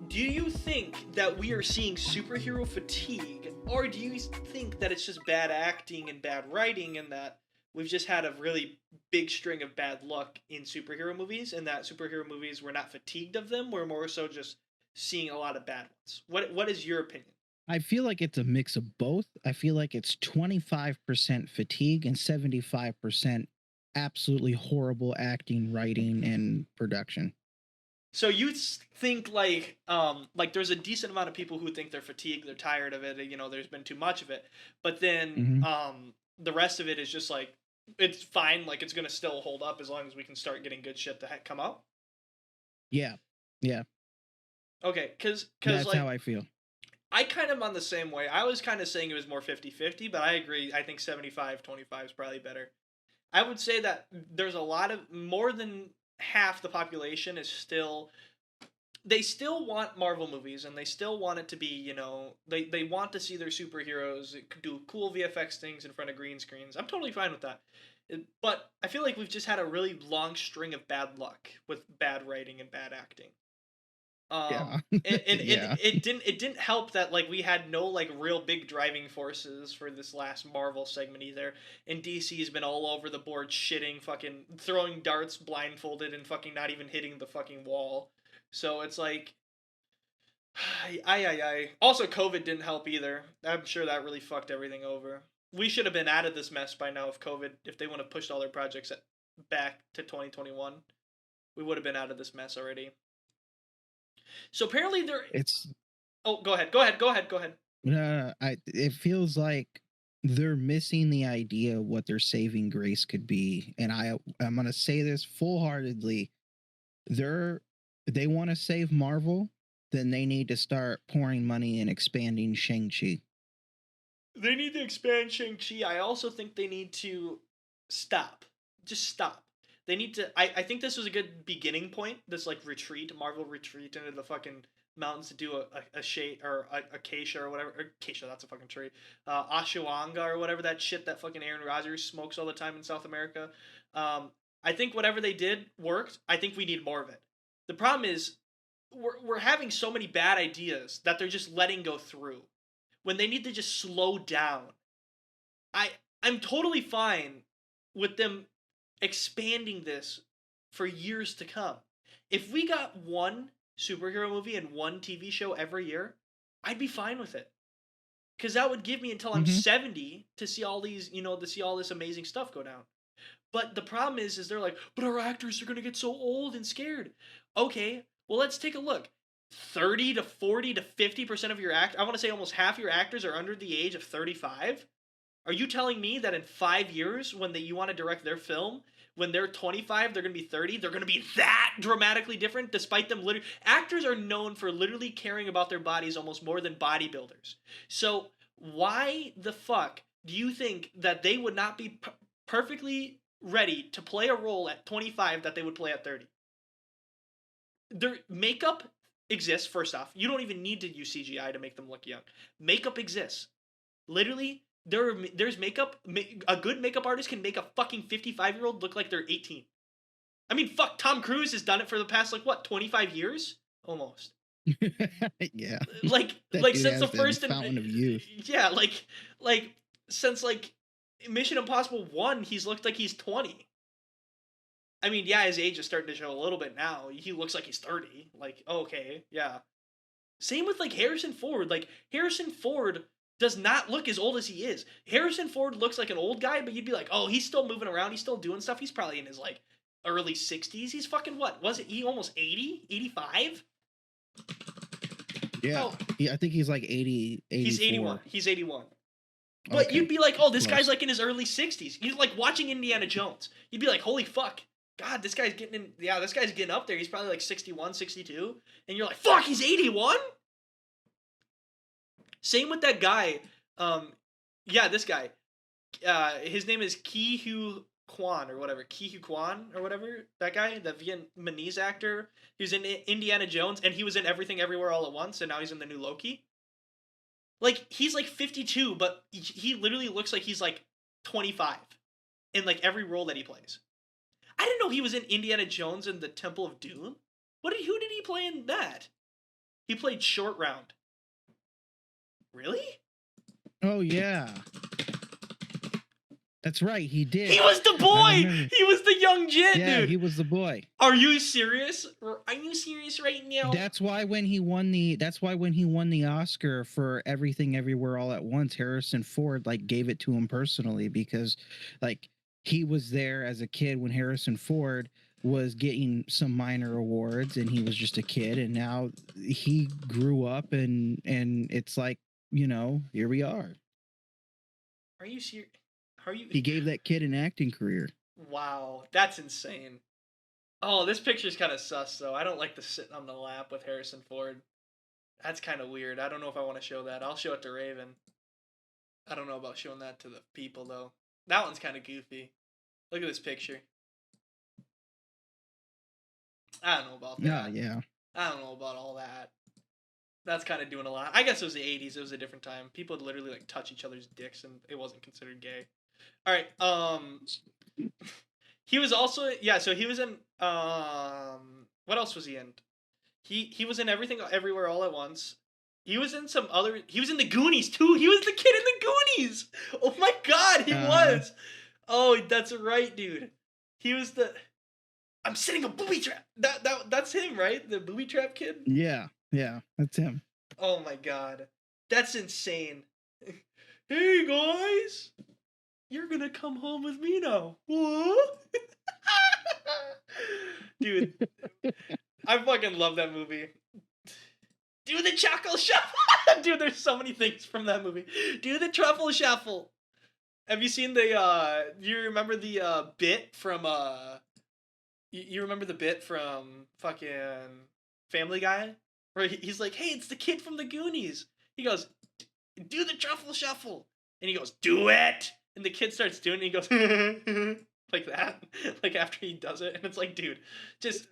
Do you think that we are seeing superhero fatigue, or do you think that it's just bad acting and bad writing, and that we've just had a really big string of bad luck in superhero movies, and that superhero movies, we're not fatigued of them, we're more so just seeing a lot of bad ones? What is your opinion? I feel like it's a mix of both. I feel like it's 25% fatigue and 75% absolutely horrible acting, writing, and production. So you think like there's a decent amount of people who think they're fatigued, they're tired of it, you know, there's been too much of it, but then the rest of it is just like, it's fine, like it's gonna still hold up as long as we can start getting good shit to come out. Yeah. Okay, because That's like how I feel. I kind of on the same way. I was kind of saying it was more 50-50, but I agree. I think 75-25 is probably better. I would say that there's a lot of more than half the population is still they still want Marvel movies and they still want it to be, they want to see their superheroes do cool VFX things in front of green screens. I'm totally fine with that. But I feel like we've just had a really long string of bad luck with bad writing and bad acting. Yeah. And Yeah. it didn't help that like we had no like real big driving forces for this last Marvel segment either. And DC's been all over the board shitting, fucking throwing darts blindfolded and fucking not even hitting the fucking wall. So it's like, I. Also, COVID didn't help either. I'm sure that really fucked everything over. We should have been out of this mess by now if they would have pushed all their projects back to 2021. We would have been out of this mess already. So apparently there. It's Oh, go ahead. it feels like they're missing the idea of what their saving grace could be. And I'm gonna say this full-heartedly. They want to save Marvel, then they need to start pouring money and expanding Shang-Chi. They need to expand Shang-Chi. I also think they need to stop. Just stop. They need to. I think this was a good beginning point. This like retreat, Marvel retreat into the fucking mountains to do a shade or a acacia or whatever. Or acacia, that's a fucking tree. Ashwagandha or whatever that shit that fucking Aaron Rodgers smokes all the time in South America. I think whatever they did worked. I think we need more of it. The problem is we're having so many bad ideas that they're just letting go through when they need to just slow down. I'm totally fine with them expanding this for years to come. If we got one superhero movie and one TV show every year, I'd be fine with it. Because that would give me until I'm 70 to see all these, to see all this amazing stuff go down. But the problem is they're like, but our actors are going to get so old and scared. Okay, well, let's take a look. 30 to 40 to 50% of your I want to say almost half your actors are under the age of 35. Are you telling me that in 5 years, when you want to direct their film, when they're 25, they're going to be 30, they're going to be that dramatically different, despite them literally... Actors are known for literally caring about their bodies almost more than bodybuilders. So why the fuck do you think that they would not be perfectly ready to play a role at 25 that they would play at 30? Their makeup exists, first off. You don't even need to use CGI to make them look young. Makeup exists. Literally, there's makeup. A good makeup artist can make a fucking 55-year-old look like they're 18. I mean, fuck, Tom Cruise has done it for the past, 25 years? Almost. Yeah. Like since the first... Fountain of Youth. Yeah, since, Mission Impossible 1, he's looked like he's 20. I mean, yeah, his age is starting to show a little bit now. He looks like he's 30. Okay, yeah. Same with, Harrison Ford. Harrison Ford does not look as old as he is. Harrison Ford looks like an old guy, but you'd be like, oh, he's still moving around. He's still doing stuff. He's probably in his, early 60s. He's fucking what? Was it he almost 80? 85? Yeah. Oh. Yeah, I think he's 80, 84. He's 81. He's 81. But okay. You'd be like, oh, this guy's in his early 60s. You're watching Indiana Jones. You'd be like, holy fuck. God, this guy's getting up there. He's probably 61, 62. And you're like, fuck, he's 81? Same with that guy. This guy. His name is Ke-Huy Quan or whatever. Ke-Huy Quan or whatever. That guy, the Vietnamese actor. He was in Indiana Jones and he was in Everything Everywhere All at Once and now he's in the new Loki. He's 52, but he literally looks like he's 25 in every role that he plays. I didn't know he was in Indiana Jones and the Temple of Doom. Who did he play in that? He played Short Round. Really? Oh, yeah. That's right, he did. He was the boy! He was the young Jin, dude! Yeah, he was the boy. Are you serious? Are you serious right now? That's why when he won the Oscar for Everything Everywhere All at Once, Harrison Ford gave it to him personally because he was there as a kid when Harrison Ford was getting some minor awards and he was just a kid, and now he grew up and it's here we are. Are you serious? He gave that kid an acting career. Wow, that's insane. Oh, this picture's kind of sus though. I don't like the sitting on the lap with Harrison Ford. That's kind of weird. I don't know if I want to show that. I'll show it to Raven. I don't know about showing that to the people, though. That one's kind of goofy. Look at this picture. I don't know about that. Yeah. I don't know about all that. That's kind of doing a lot. I guess it was the 80s. It was a different time. People would literally, like, touch each other's dicks, and it wasn't considered gay. All right. He was also... Yeah, so he was in... What else was he in? He was in Everything Everywhere All at Once. He was in some other... He was in The Goonies, too. He was the kid in The Goonies. Oh, my God, he was. Oh, that's right, dude. He was the... I'm setting a booby trap. That's him, right? The booby trap kid? Yeah, that's him. Oh, my God. That's insane. Hey, guys. You're going to come home with me now. What? Dude, I fucking love that movie. Do the chuckle shuffle. Dude, there's so many things from that movie. Do the truffle shuffle. Have you seen the, you remember the, bit from, you remember the bit from fucking Family Guy? Where he's like, hey, it's the kid from the Goonies. He goes, do the truffle shuffle. And he goes, do it. And the kid starts doing it, and he goes, like that. Like after he does it. And it's like, dude, just,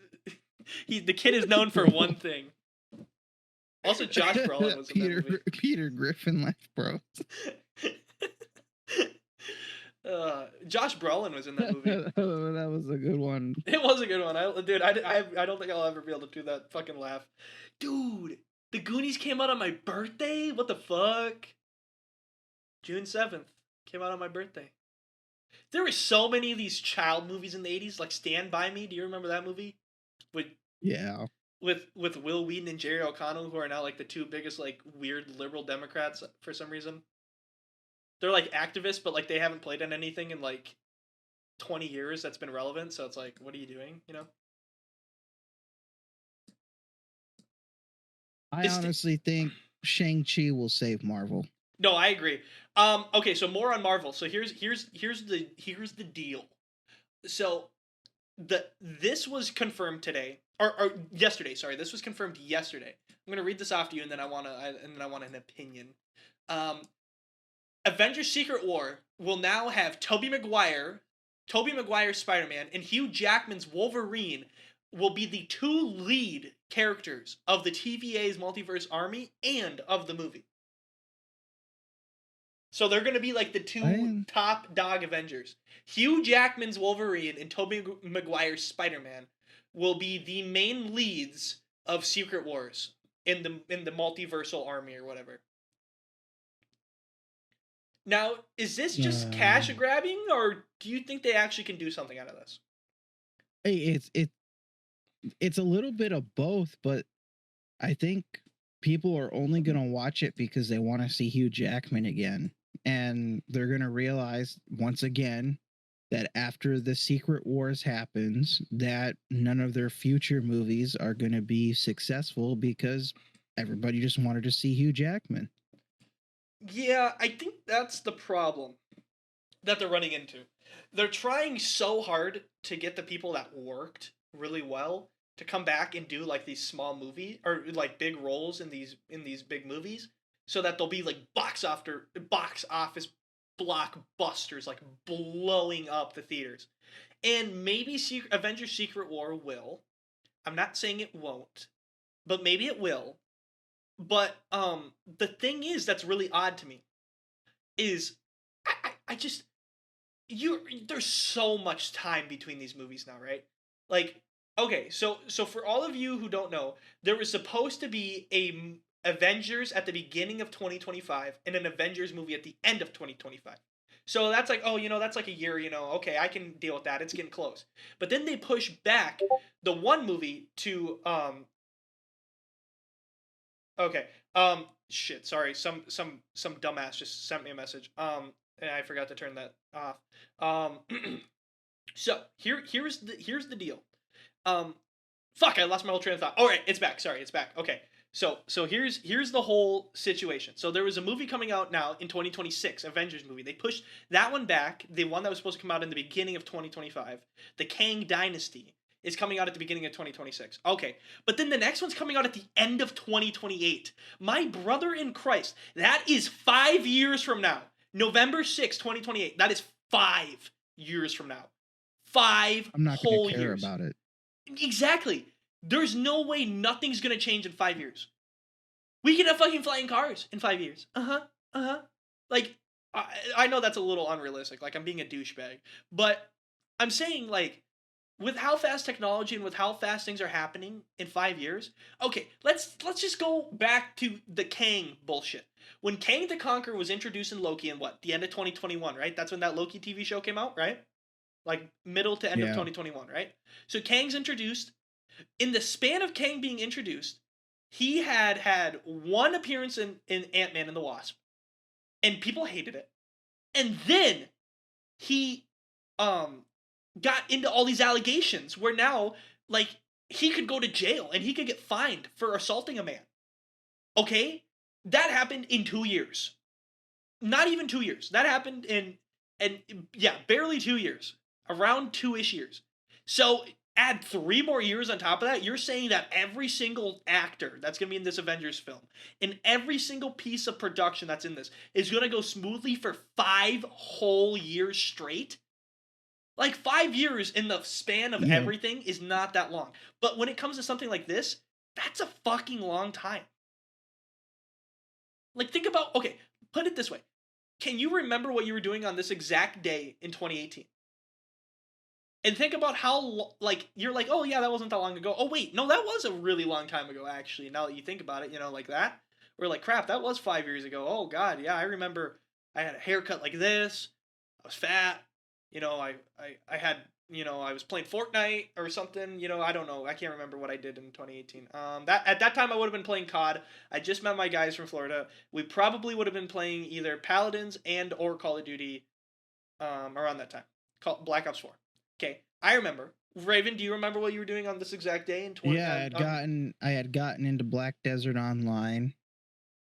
the kid is known for one thing. Also, Josh Brolin was in that movie. Peter Griffin left, bro. Josh Brolin was in that movie. Oh, that was a good one. It was a good one. I don't think I'll ever be able to do that fucking laugh. Dude, the Goonies came out on my birthday? What the fuck? June 7th. Came out on my birthday. There were so many of these child movies in the 80s, like Stand By Me. Do you remember that movie? Yeah. With Will Wheaton and Jerry O'Connell, who are now like the two biggest like weird liberal Democrats for some reason. They're like activists, but like they haven't played in anything in like 20 years that's been relevant. So it's like, what are you doing? You know? I honestly think Shang-Chi will save Marvel. No, I agree. Okay, so more on Marvel. So here's the deal. So this was confirmed today or yesterday. Sorry, this was confirmed yesterday. I'm gonna read this off to you, and then I want an opinion. Avengers: Secret War will now have Tobey Maguire's Spider-Man, and Hugh Jackman's Wolverine will be the two lead characters of the TVA's Multiverse Army and of the movie. So they're going to be like the two top dog Avengers. Hugh Jackman's Wolverine and Tobey Maguire's Spider-Man will be the main leads of Secret Wars in the multiversal army or whatever. Now, is this just cash grabbing, or do you think they actually can do something out of this? Hey, it's a little bit of both, but I think people are only going to watch it because they want to see Hugh Jackman again. And they're going to realize once again that after the Secret Wars happens, that none of their future movies are going to be successful because everybody just wanted to see Hugh Jackman. Yeah, I think that's the problem that they're running into. They're trying so hard to get the people that worked really well to come back and do like these small movie or like big roles in these big movies, so that they'll be like box office blockbusters, like blowing up the theaters. And maybe Avengers: Secret War will. I'm not saying it won't, but maybe it will. But the thing is that's really odd to me is I just there's so much time between these movies now, right? Like, okay, so for all of you who don't know, there was supposed to be a Avengers at the beginning of 2025 and an Avengers movie at the end of 2025. So that's like, oh, that's like a year, okay, I can deal with that. It's getting close. But then they push back the one movie to okay. Shit, sorry. Some dumbass just sent me a message. And I forgot to turn that off. So here's the deal. Fuck, I lost my whole train of thought. All right, it's back. Sorry, it's back. Okay. So here's the whole situation. So there was a movie coming out now in 2026, Avengers movie. They pushed that one back. The one that was supposed to come out in the beginning of 2025, the Kang Dynasty. is coming out at the beginning of 2026. Okay. But then the next one's coming out at the end of 2028. My brother in Christ, that is 5 years from now. November 6th, 2028. That is 5 years from now. 5 I'm not whole going to care years. about it. Exactly. There's no way nothing's going to change in 5 years. We can have fucking flying cars in 5 years. Like, I know that's a little unrealistic. Like, I'm being a douchebag. But I'm saying, like, with how fast technology and with how fast things are happening in 5 years, okay, let's just go back to the Kang bullshit. When Kang the Conqueror was introduced in Loki in what? The end of 2021, right? That's when that Loki TV show came out, right? Like, middle to end of 2021, right? So Kang's introduced. In the span of Kang being introduced, he had one appearance in Ant-Man and the Wasp. And people hated it. And then he got into all these allegations where now, like, he could go to jail and he could get fined for assaulting a man. Okay? That happened in 2 years. Not even 2 years. That happened in barely 2 years. Around 2-ish years. So add 3 more years on top of that, you're saying that every single actor that's going to be in this Avengers film, and every single piece of production that's in this, is going to go smoothly for 5 whole years straight? Like, 5 years in the span of everything is not that long. But when it comes to something like this, that's a fucking long time. Like, think about, okay, put it this way. Can you remember what you were doing on this exact day in 2018? And think about how, like, you're like, oh, yeah, that wasn't that long ago. Oh, wait, no, that was a really long time ago, actually, now that you think about it, you know, like that. We're like, crap, that was 5 years ago. Oh, God, yeah, I remember I had a haircut like this. I was fat. You know, I had, you know, I was playing Fortnite or something. You know, I don't know. I can't remember what I did in 2018. At that time, I would have been playing COD. I just met my guys from Florida. We probably would have been playing either Paladins and or Call of Duty around that time. Black Ops 4. Okay, I remember. Raven, do you remember what you were doing on this exact day in 20? Yeah, I had gotten into Black Desert Online,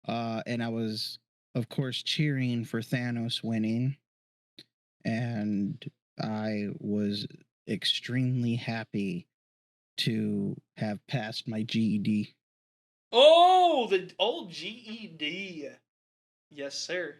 and I was, of course, cheering for Thanos winning, and I was extremely happy to have passed my GED. Oh, the old GED. Yes, sir.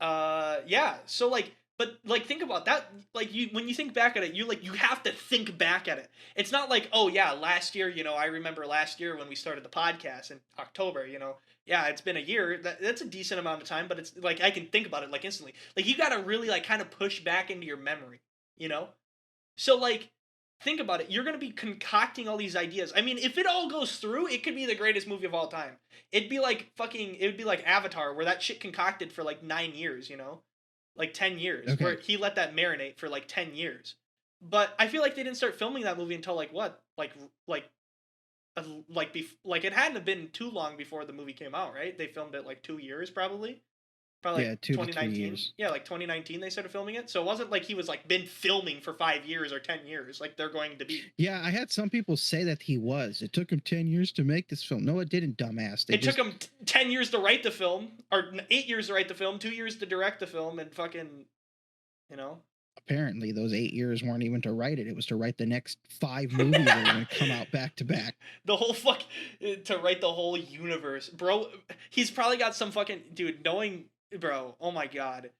Yeah. So but think about that. Like, when you think back at it, you have to think back at it. It's not like, oh yeah, last year, you know, I remember last year when we started the podcast in October, you know, yeah, it's been a year. That's a decent amount of time, but it's like, I can think about it like instantly. Like, you got to really like kind of push back into your memory, you know? So like, think about it. You're going to be concocting all these ideas. I mean, if it all goes through, it could be the greatest movie of all time. It would be like Avatar, where that shit concocted for like 9 years, you know? Like 10 years, okay. Where he let that marinate for like 10 years. But I feel like they didn't start filming that movie until like what? Like it hadn't been too long before the movie came out, right? They filmed it like 2 years probably. Probably like 2019. Yeah, like 2019 they started filming it. So it wasn't like he was like been filming for 5 years or 10 years like they're going to be. Yeah, I had some people say that he was. It took him 10 years to make this film. No, it didn't, dumbass. It took him 10 years to write the film, or 8 years to write the film, 2 years to direct the film, and fucking, you know. Apparently, those 8 years weren't even to write it. It was to write the next 5 movies that are going to come out back to back. The whole to write the whole universe. Bro, he's probably got some fucking, dude, knowing... Bro, oh my god,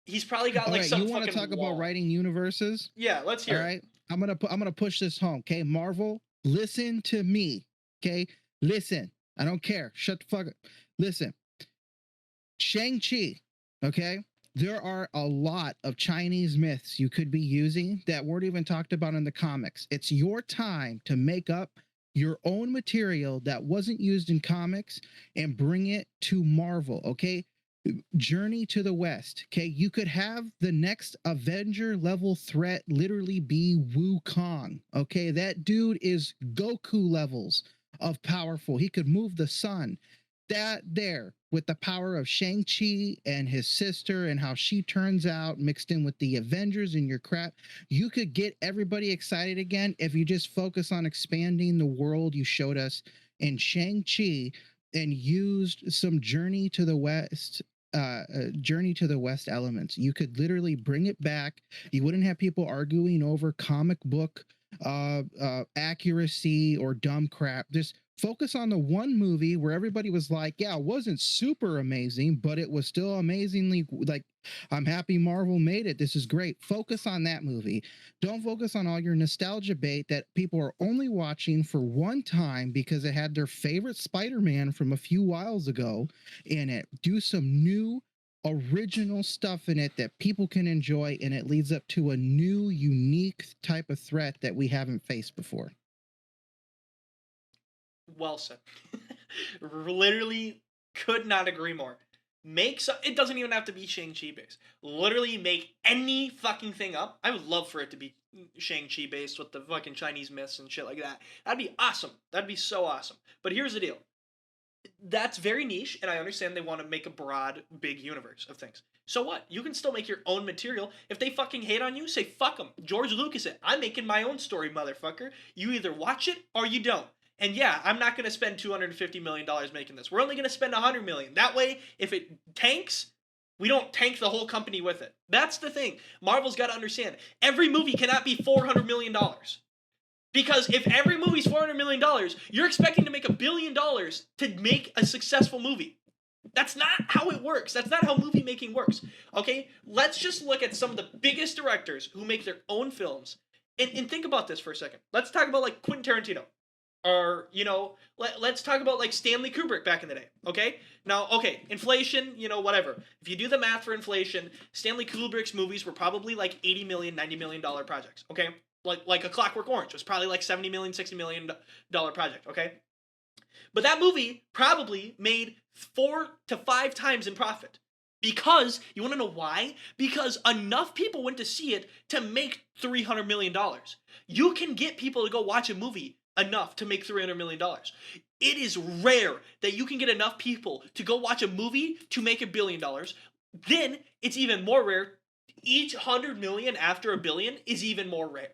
he's probably got like some. You want to talk about writing universes? Yeah, let's hear. All right, I'm gonna push this home. Okay, Marvel, listen to me. Okay, listen. I don't care. Shut the fuck up. Listen, Shang-Chi. Okay, there are a lot of Chinese myths you could be using that weren't even talked about in the comics. It's your time to make up your own material that wasn't used in comics and bring it to Marvel. Okay. Journey to the West. Okay, you could have the next Avenger level threat literally be Wukong. Okay, that dude is Goku levels of powerful. He could move the sun. That there, with the power of Shang-Chi and his sister and how she turns out mixed in with the Avengers and your crap, you could get everybody excited again if you just focus on expanding the world you showed us in Shang-Chi and used some Journey to the West elements. You could literally bring it back. You wouldn't have people arguing over comic book accuracy or dumb crap. Just focus on the one movie where everybody was like, yeah, it wasn't super amazing, but it was still amazingly like, I'm happy Marvel made it. This is great. Focus on that movie. Don't focus on all your nostalgia bait that people are only watching for one time because it had their favorite Spider-Man from a few whiles ago in it. Do some new original stuff in it that people can enjoy, and it leads up to a new, unique type of threat that we haven't faced before. Well said. Literally could not agree more. It doesn't even have to be Shang-Chi based. Literally make any fucking thing up. I would love for it to be Shang-Chi based with the fucking Chinese myths and shit like that. That'd be awesome. That'd be so awesome. But here's the deal. That's very niche, and I understand they want to make a broad, big universe of things. So what? You can still make your own material. If they fucking hate on you, say fuck them. George Lucas it. I'm making my own story, motherfucker. You either watch it or you don't. And yeah, I'm not going to spend $250 million making this. We're only going to spend $100 million. That way, if it tanks, we don't tank the whole company with it. That's the thing. Marvel's got to understand. Every movie cannot be $400 million. Because if every movie's $400 million, you're expecting to make $1 billion to make a successful movie. That's not how it works. That's not how movie making works. Okay? Let's just look at some of the biggest directors who make their own films. And think about this for a second. Let's talk about like Quentin Tarantino. Or, let's talk about like Stanley Kubrick back in the day, okay? Now, okay, inflation, whatever. If you do the math for inflation, Stanley Kubrick's movies were probably like $80 million, $90 million projects, okay? Like A Clockwork Orange was probably like $70 million, $60 million project, okay? But that movie probably made 4 to 5 times in profit. Because, you want to know why? Because enough people went to see it to make $300 million. You can get people to go watch a movie enough to make $300 million. It is rare that you can get enough people to go watch a movie to make $1 billion. Then it's even more rare. Each 100 million after $1 billion is even more rare.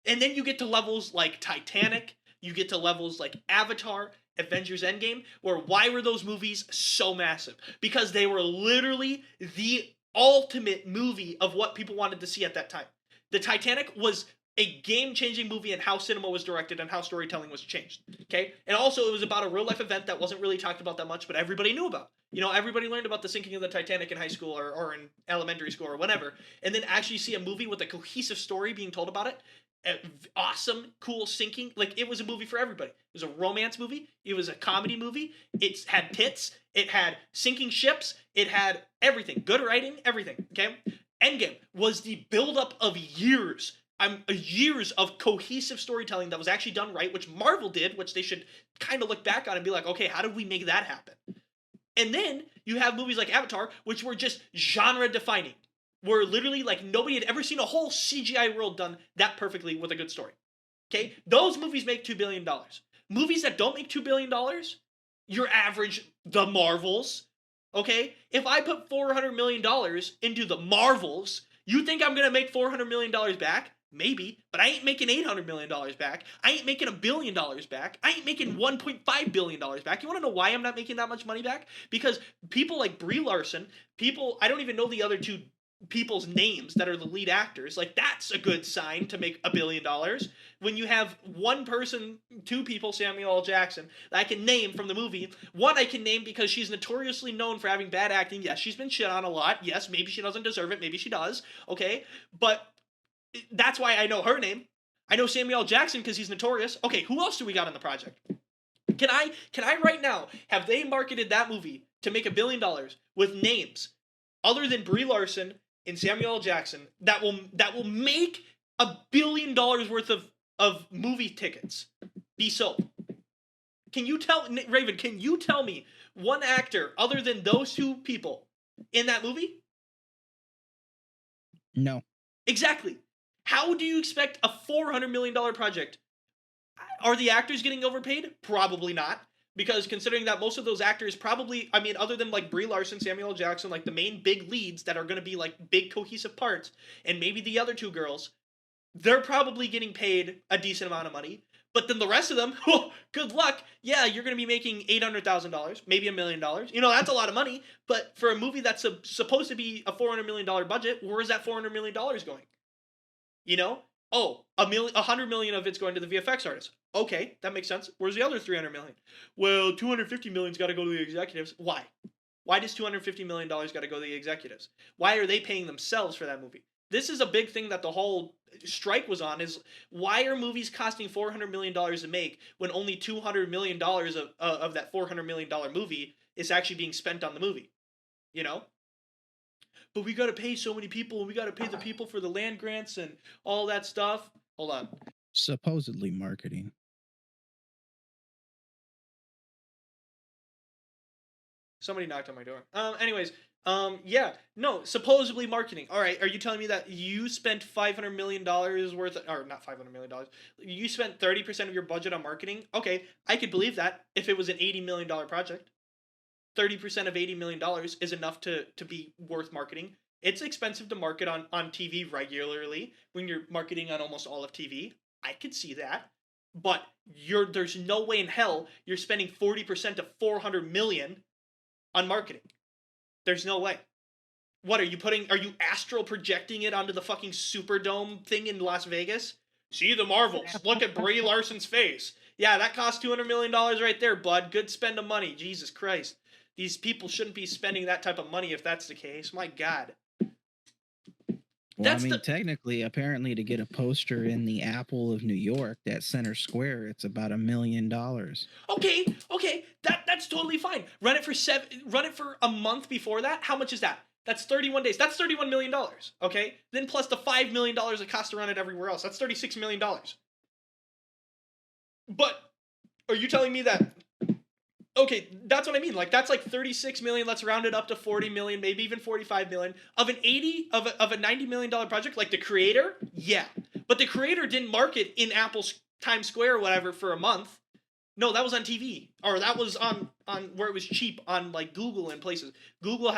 And then you get to levels like Titanic. You get to levels like Avatar, Avengers Endgame, where why were those movies so massive? Because they were literally the ultimate movie of what people wanted to see at that time. The Titanic was a game-changing movie in how cinema was directed and how storytelling was changed, okay? And also, it was about a real-life event that wasn't really talked about that much, but everybody knew about. Everybody learned about the sinking of the Titanic in high school or in elementary school or whatever, and then actually see a movie with a cohesive story being told about it, awesome, cool sinking. Like, it was a movie for everybody. It was a romance movie. It was a comedy movie. It had tits. It had sinking ships. It had everything. Good writing, everything, okay? Endgame was the buildup of years of cohesive storytelling that was actually done right, which Marvel did, which they should kind of look back on and be like, okay, how did we make that happen? And then you have movies like Avatar, which were just genre defining, where literally like nobody had ever seen a whole CGI world done that perfectly with a good story. Okay? Those movies make $2 billion. Movies that don't make $2 billion, your average, the Marvels, okay? If I put $400 million into the Marvels, you think I'm going to make $400 million back? Maybe, but I ain't making $800 million back. I ain't making $1 billion back. I ain't making $1.5 billion back. You want to know why I'm not making that much money back? Because people like Brie Larson, I don't even know the other two people's names that are the lead actors. Like, that's a good sign to make $1 billion. When you have one person, two people, Samuel L. Jackson, that I can name from the movie. One I can name because she's notoriously known for having bad acting. Yes, she's been shit on a lot. Yes, maybe she doesn't deserve it. Maybe she does. Okay, but that's why I know her name. I know Samuel L. Jackson because he's notorious. Okay, who else do we got on the project? Can I right now, have they marketed that movie to make $1 billion with names other than Brie Larson and Samuel L. Jackson that will make $1 billion worth of movie tickets be sold? Can you tell, Raven, can you tell me one actor other than those two people in that movie? No. Exactly. How do you expect a $400 million project? Are the actors getting overpaid? Probably not. Because considering that most of those actors probably, I mean, other than like Brie Larson, Samuel L. Jackson, like the main big leads that are going to be like big cohesive parts, and maybe the other two girls, they're probably getting paid a decent amount of money. But then the rest of them, good luck. Yeah, you're going to be making $800,000, maybe $1 million. That's a lot of money. But for a movie that's supposed to be a $400 million budget, where is that $400 million going? Oh, 100 million of it's going to the VFX artists. Okay, that makes sense. Where's the other 300 million? Well, 250 million's got to go to the executives. Why? Why does $250 million got to go to the executives? Why are they paying themselves for that movie? This is a big thing that the whole strike was on, is why are movies costing $400 million to make when only $200 million of that $400 million movie is actually being spent on the movie? You know? But we got to pay so many people, and we got to pay the people for the land grants and all that stuff. Hold on. Supposedly marketing. Somebody knocked on my door. Anyways, yeah, no, supposedly marketing. All right, are you telling me that you spent $500 million worth, or not $500 million, you spent 30% of your budget on marketing? Okay, I could believe that if it was an $80 million project. 30% of $80 million is enough to be worth marketing. It's expensive to market on TV regularly when you're marketing on almost all of TV. I could see that. But there's no way in hell you're spending 40% of $400 million on marketing. There's no way. What are you astral projecting it onto the fucking Superdome thing in Las Vegas? See the Marvels. Look at Brie Larson's face. Yeah, that cost $200 million right there, bud. Good spend of money. Jesus Christ. These people shouldn't be spending that type of money if that's the case. My God. Well, technically, apparently, to get a poster in the Apple of New York, that Center Square, it's about $1 million. Okay, that's totally fine. Run it for a month before that. How much is that? That's 31 days. That's $31 million. Okay, then plus the $5 million it costs to run it everywhere else. That's $36 million. But are you telling me that? Okay, that's what I mean. Like, that's like 36 million. Let's round it up to 40 million, maybe even 45 million of a $90 million project. Like The Creator, yeah, but The Creator didn't market in Apple's Times Square or whatever for a month. No, that was on TV, or that was on where it was cheap on like Google and places. Google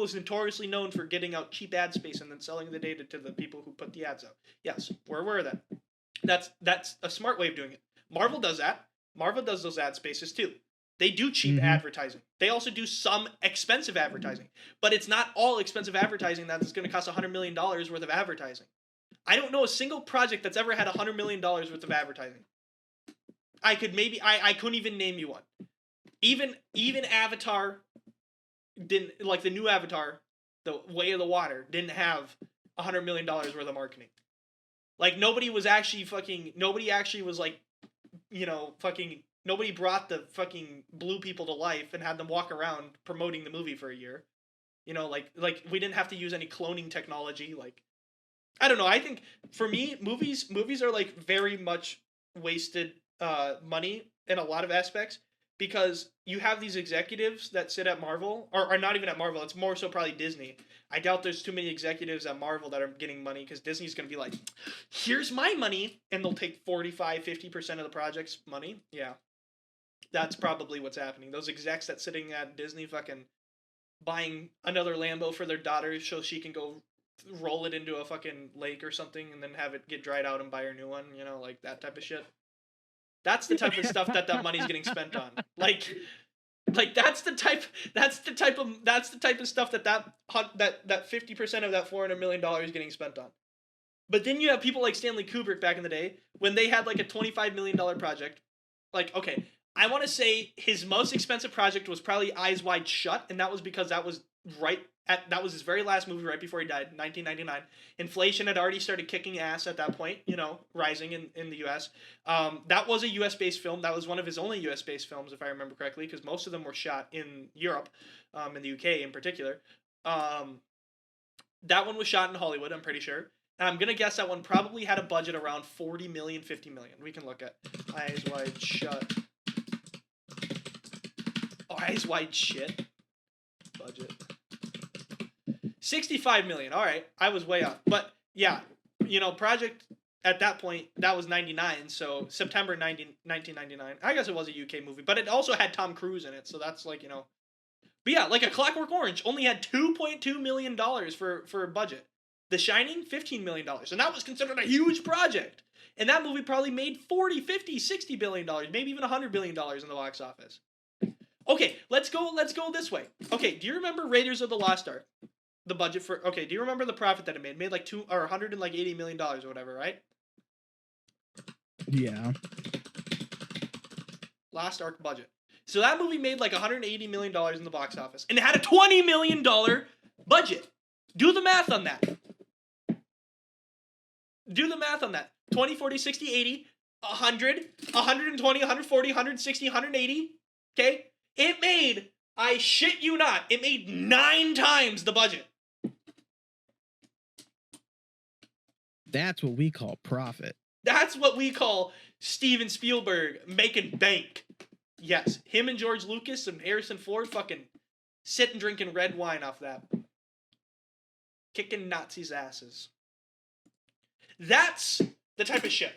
is notoriously known for getting out cheap ad space and then selling the data to the people who put the ads out. Yes, we're aware of that. That's a smart way of doing it. Marvel does that. Marvel does those ad spaces too. They do cheap advertising. They also do some expensive advertising. But it's not all expensive advertising that's going to cost $100 million worth of advertising. I don't know a single project that's ever had $100 million worth of advertising. I couldn't even name you one. Even Avatar didn't, like the new Avatar, the Way of the Water, didn't have $100 million worth of marketing. Like nobody actually was like, nobody brought the fucking blue people to life and had them walk around promoting the movie for a year. Like we didn't have to use any cloning technology. Like, I don't know. I think for me, movies are like very much wasted money in a lot of aspects because you have these executives that sit at Marvel, or not even at Marvel. It's more so probably Disney. I doubt there's too many executives at Marvel that are getting money because Disney's going to be like, here's my money. And they'll take 45-50% of the project's money. Yeah. That's probably what's happening. Those execs that sitting at Disney fucking buying another Lambo for their daughter so she can go roll it into a fucking lake or something and then have it get dried out and buy her a new one, like that type of shit. That's the type of stuff that money's getting spent on. Like that's the type of stuff that 50% of that $400 million is getting spent on. But then you have people like Stanley Kubrick back in the day when they had like a $25 million project. Like, okay, I want to say his most expensive project was probably Eyes Wide Shut, and that was because that was his very last movie right before he died, 1999. Inflation had already started kicking ass at that point, rising in the U.S. That was a U.S.-based film. That was one of his only U.S.-based films, if I remember correctly, because most of them were shot in Europe, in the U.K. in particular. That one was shot in Hollywood, I'm pretty sure. And I'm going to guess that one probably had a budget around 40 million, 50 million. We can look at Eyes Wide Shut. Eyes Wide Shit. Budget. 65 million. All right. I was way off. But yeah, project at that point, that was 99. So September 1999. I guess it was a UK movie, but it also had Tom Cruise in it. So that's like, But yeah, like A Clockwork Orange only had $2.2 million for a budget. The Shining, $15 million. And that was considered a huge project. And that movie probably made 40, 50, 60 billion dollars, maybe even $100 billion in the box office. Okay, let's go this way. Okay, do you remember Raiders of the Lost Ark? The budget for, do you remember the profit that it made? It made like $180 million or whatever, right? Yeah. Last arc budget. So that movie made like $180 million in the box office, and it had a $20 million budget. Do the math on that. Do the math on that. 20, 40, 60, 80, 100, 120, 140, 160, 180. Okay? It made, I shit you not, it made 9 times the budget. That's what we call profit. That's what we call Steven Spielberg making bank. Yes, him and George Lucas and Harrison Ford fucking sitting drinking red wine off that. Kicking Nazis' asses. That's the type of shit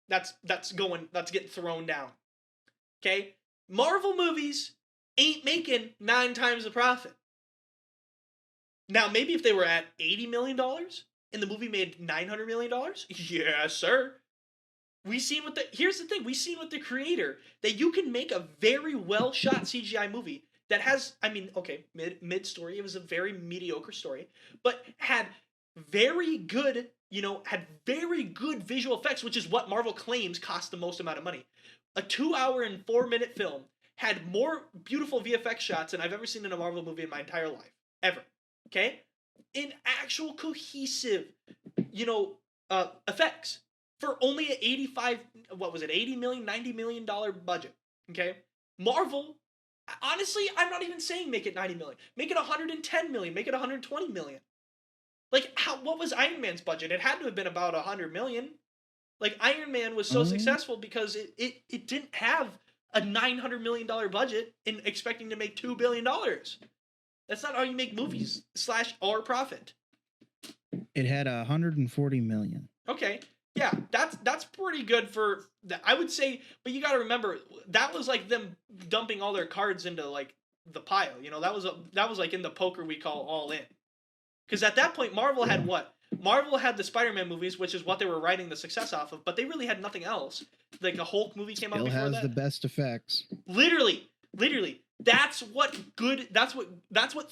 that's getting thrown down. Okay? Marvel movies ain't making 9 times the profit. Now, maybe if they were at $80 million and the movie made $900 million, yes, sir. Here's the thing, we've seen with the creator that you can make a very well shot CGI movie that has, I mean, okay, mid story, it was a very mediocre story, but had very good visual effects, which is what Marvel claims cost the most amount of money. A 2-hour and 4-minute film had more beautiful VFX shots than I've ever seen in a Marvel movie in my entire life. Ever. Okay? In actual cohesive, effects. For only an $80 million, $90 million budget. Okay? Marvel, honestly, I'm not even saying make it $90 million. Make it $110 million. Make it $120 million. Like, what was Iron Man's budget? It had to have been about $100 million. Like, Iron Man was so successful because it didn't have a $900 million budget and expecting to make $2 billion. That's not how you make movies / or profit. It had 140 million. Okay. Yeah, that's pretty good for that. I would say, but you got to remember that was like them dumping all their cards into like the pile. That was like in the poker we call all in. Because at that point, Marvel had what? Marvel had the Spider-Man movies, which is what they were writing the success off of, but they really had nothing else. Like a Hulk movie came out before that. Still has the best effects. Literally. That's what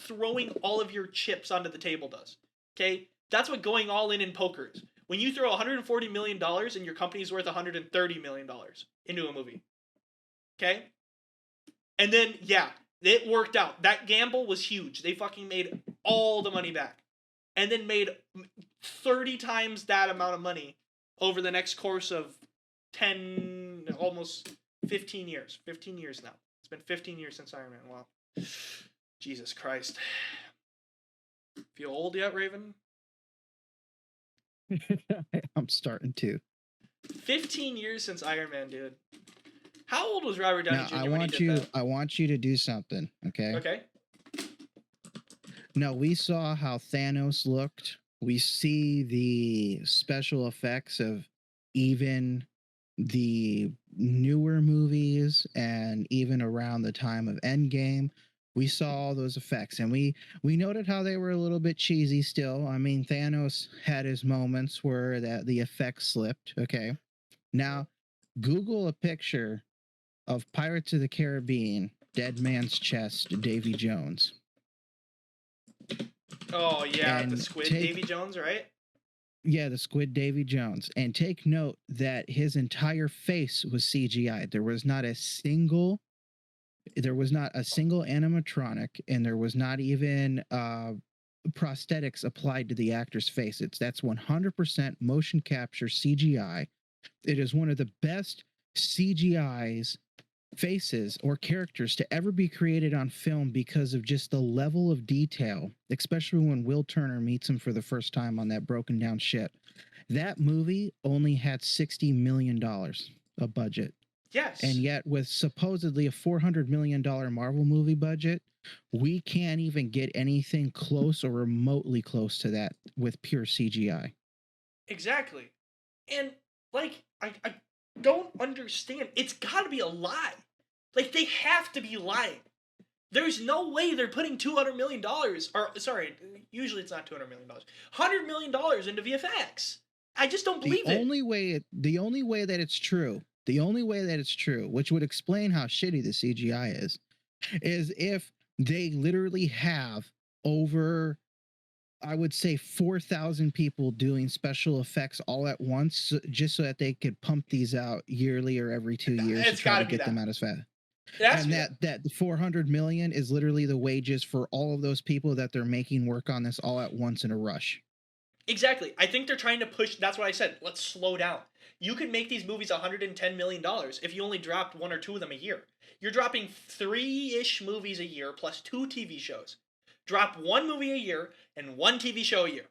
throwing all of your chips onto the table does. Okay? That's what going all in poker is. When you throw $140 million and your company's worth $130 million into a movie. Okay? And then, yeah, it worked out. That gamble was huge. They fucking made all the money back. And then made 30 times that amount of money over the next course of 10, almost 15 years. 15 years now. It's been 15 years since Iron Man. Wow. Jesus Christ. Feel old yet, Raven? I'm starting to. 15 years since Iron Man, dude. How old was Robert Downey Jr. I want you to do something, okay? Okay. No, we saw how Thanos looked. We see the special effects of even the newer movies and even around the time of Endgame. We saw all those effects, and we noted how they were a little bit cheesy still. I mean, Thanos had his moments where the effects slipped, okay? Now, Google a picture of Pirates of the Caribbean, Dead Man's Chest, Davy Jones. Oh, yeah, And the squid Davy Jones, right? Yeah, the squid Davy Jones. And take note that his entire face was CGI. There was not a single animatronic, and there was not even prosthetics applied to the actor's face. That's 100% motion capture CGI. It is one of the best CGI's faces or characters to ever be created on film because of just the level of detail, especially when Will Turner meets him for the first time on that broken down ship. That movie only had $60 million of budget. Yes. And yet with supposedly a $400 million Marvel movie budget, we can't even get anything close or remotely close to that with pure CGI. Exactly. And like, I don't understand. It's got to be a lie. Like, they have to be lying. There's no way they're putting $200 million, usually it's not $200 million, $100 million into VFX. I just don't believe it. The only way that it's true, which would explain how shitty the CGI is if they literally have over I would say 4,000 people doing special effects all at once, just so that they could pump these out yearly or every 2 years to It's try got to to be get them that. out as fast. It has to And be that the 400 million is literally the wages for all of those people that they're making work on this all at once in a rush. Exactly. I think they're trying to push. That's what I said. Let's slow down. You could make these movies $110 million if you only dropped 1 or 2 of them a year. You're dropping 3-ish movies a year plus 2 TV shows. Drop 1 movie a year and 1 TV show a year.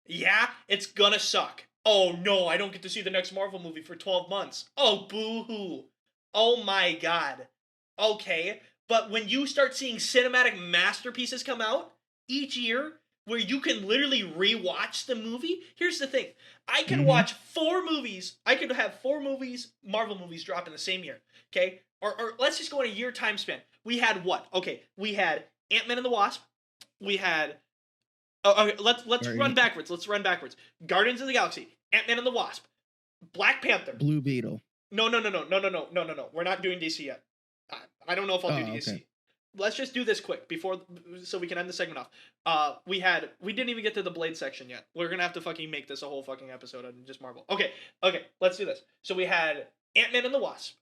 Yeah, it's gonna suck. Oh no, I don't get to see the next Marvel movie for 12 months. Oh, boo-hoo. Oh my god. Okay, but when you start seeing cinematic masterpieces come out each year, where you can literally rewatch the movie. Here's the thing. I could watch 4 movies. I could have 4 movies, Marvel movies drop in the same year. Okay? Or let's just go in a year time span. We had what? Okay, we had Ant-Man and the Wasp. We had okay, let's run backwards. Let's run backwards. Guardians of the Galaxy, Ant-Man and the Wasp, Black Panther. Blue Beetle. No. We're not doing DC yet. I don't know if I'll do DC. Okay. Let's just do this quick so we can end the segment off. We didn't even get to the Blade section yet. We're gonna have to fucking make this a whole fucking episode on just Marvel. Okay, let's do this. So we had Ant-Man and the Wasp,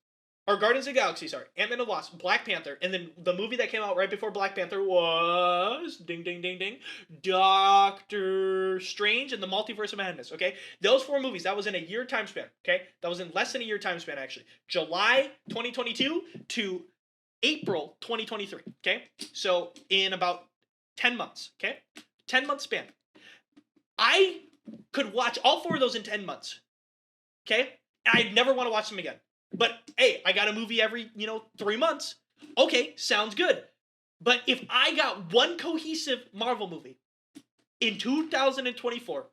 or Guardians of the Galaxy, sorry, Ant-Man and the Wasp, Black Panther, and then the movie that came out right before Black Panther was ding ding ding ding, Doctor Strange and the Multiverse of Madness. Okay, those 4 movies, that was in a year time span. Okay, that was in less than a year time span actually. July 2022 to April 2023, okay? So in about 10 months, okay? 10 month span. I could watch all 4 of those in 10 months, okay? And I'd never want to watch them again. But hey, I got a movie every, 3 months. Okay, sounds good. But if I got one cohesive Marvel movie in 2024,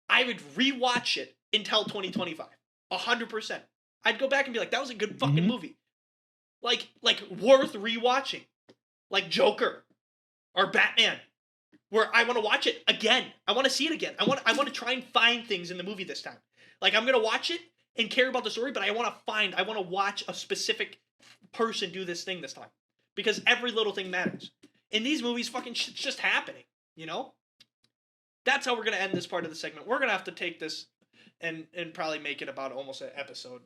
I would rewatch it until 2025. 100%. I'd go back and be like, that was a good fucking movie. Like worth rewatching, like Joker or Batman, where I want to watch it again. I want to see it again. I want to try and find things in the movie this time. Like I'm gonna watch it and care about the story, but I want to watch a specific person do this thing this time because every little thing matters. In these movies, fucking shit's just happening. That's how we're gonna end this part of the segment. We're gonna have to take this and probably make it about almost an episode.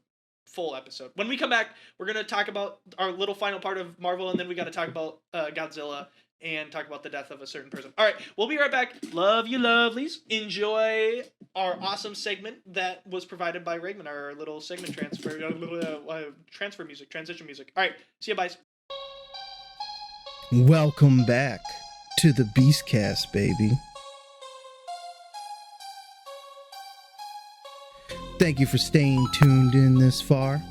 Full episode. When we come back, we're going to talk about our little final part of Marvel, and then we got to talk about Godzilla and talk about the death of a certain person. All right, we'll be right back. Love you, lovelies. Enjoy our awesome segment that was provided by Raven, our little segment transfer music, transition music. All right, see you, guys. Welcome back to the Beastcast, baby. Thank you for staying tuned in this far.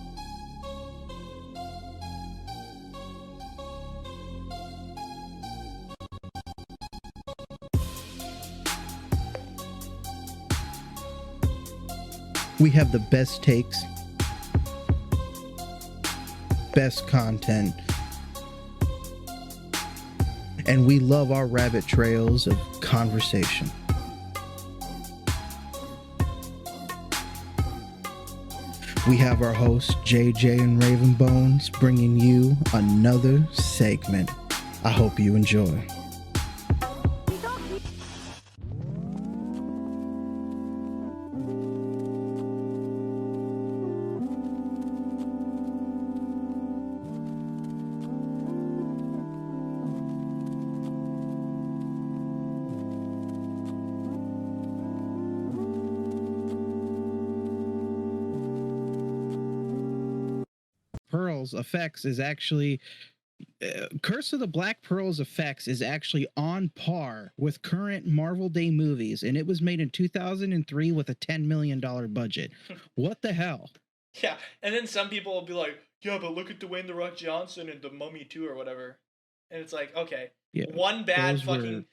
We have the best takes, best content, and we love our rabbit trails of conversation. We have our hosts, Jayson and Raven Bones, bringing you another segment. I hope you enjoy. Pearls effects is actually Curse of the Black Pearls effects is actually on par with current Marvel Day movies, and it was made in 2003 with a $10 million budget. What the hell? Yeah, and then some people will be like, yeah, but look at Dwayne The Rock Johnson and The Mummy 2 or whatever. And it's like, okay, Yeah, one bad CGI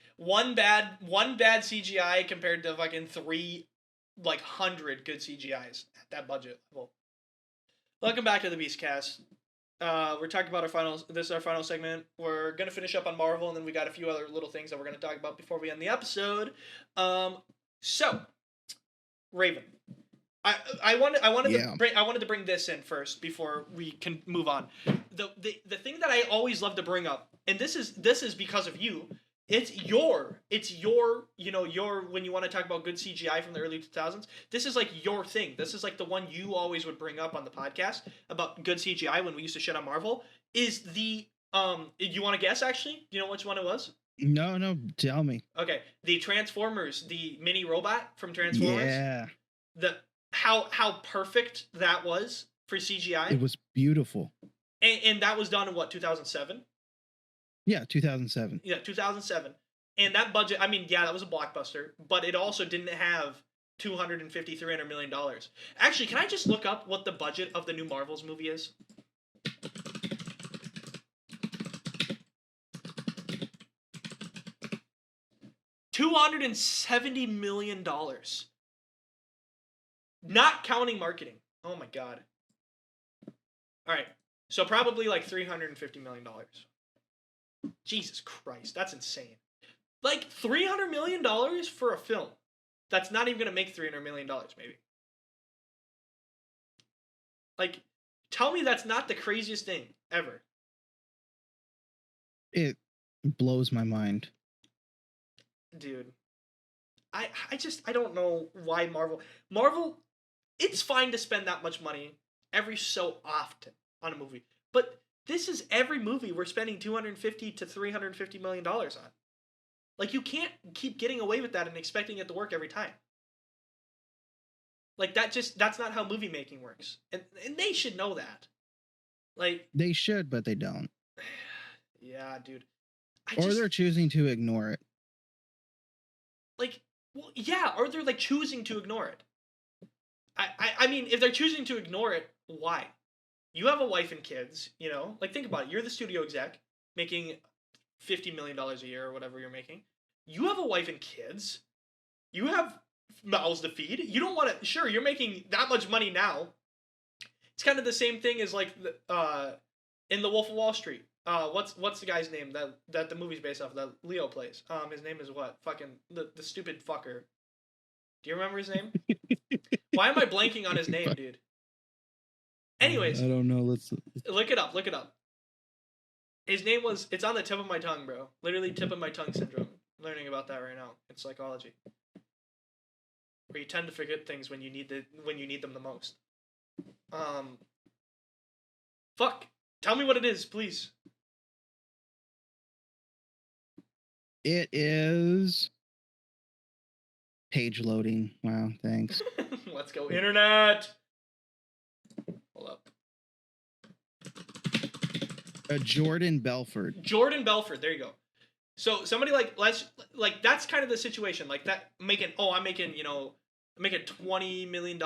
compared to fucking 100 good CGIs at that budget level. Welcome back to the Beastcast. We're talking about this is our final segment. We're going to finish up on Marvel, and then we got a few other little things that we're going to talk about before we end the episode. So, Raven, I wanted to bring this in first before we can move on. The thing that I always love to bring up, and this is because of you, It's your, when you want to talk about good CGI from the early 2000s, this is like your thing. This is like the one you always would bring up on the podcast about good CGI when we used to shit on Marvel, is the, you want to guess actually? You know which one it was? No, tell me. Okay. The Transformers, the mini robot from Transformers. Yeah. How perfect that was for CGI. It was beautiful. And that was done in what, 2007? Yeah, 2007. Yeah, 2007. And that budget, I mean, yeah, that was a blockbuster, but it also didn't have $250, $300 million. Actually, can I just look up what the budget of the new Marvels movie is? $270 million. Not counting marketing. Oh my god. Alright, so probably like $350 million. Jesus Christ, that's insane. Like $300 million for a film that's not even going to make $300 million, maybe. Like, tell me that's not the craziest thing ever. It blows my mind. Dude. I don't know why Marvel, it's fine to spend that much money every so often on a movie. But this is every movie we're spending $250 to $350 million on. Like, you can't keep getting away with that and expecting it to work every time. Like, that's not how movie making works. And they should know that. Like, they should, but they don't. Yeah, dude. They're choosing to ignore it. Like, well, yeah, or they're like choosing to ignore it. I mean, if they're choosing to ignore it, why? You have a wife and kids, you know? Like, think about it. You're the studio exec making $50 million a year or whatever you're making. You have a wife and kids. You have mouths to feed. You don't want to... Sure, you're making that much money now. It's kind of the same thing as, like, in The Wolf of Wall Street. What's the guy's name that the movie's based off that Leo plays? His name is what? Fucking the stupid fucker. Do you remember his name? Why am I blanking on his name, dude? Anyways, I don't know. Let's look it up. Look it up. His name was. It's on the tip of my tongue, bro. Literally, tip of my tongue syndrome. I'm learning about that right now in psychology, where you tend to forget things when you need them the most. Fuck. Tell me what it is, please. It is page loading. Wow, thanks. Let's go, internet. Hold up. Jordan Belfort. Jordan Belfort. There you go. So somebody that's kind of the situation. Like that I'm making $20 million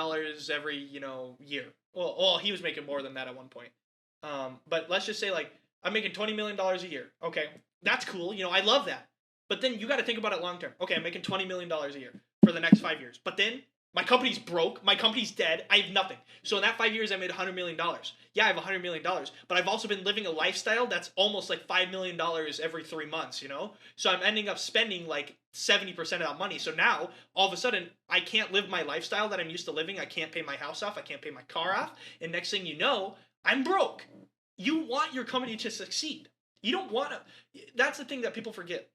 every, year. Well, he was making more than that at one point. But let's just say like I'm making $20 million a year. Okay, that's cool. I love that. But then you got to think about it long term. Okay, I'm making $20 million a year for the next 5 years. But then my company's broke. My company's dead. I have nothing. So in that 5 years, I made $100 million. Yeah, I have $100 million. But I've also been living a lifestyle that's almost like $5 million every 3 months, So I'm ending up spending like 70% of that money. So now, all of a sudden, I can't live my lifestyle that I'm used to living. I can't pay my house off. I can't pay my car off. And next thing you know, I'm broke. You want your company to succeed. You don't want to. That's the thing that people forget.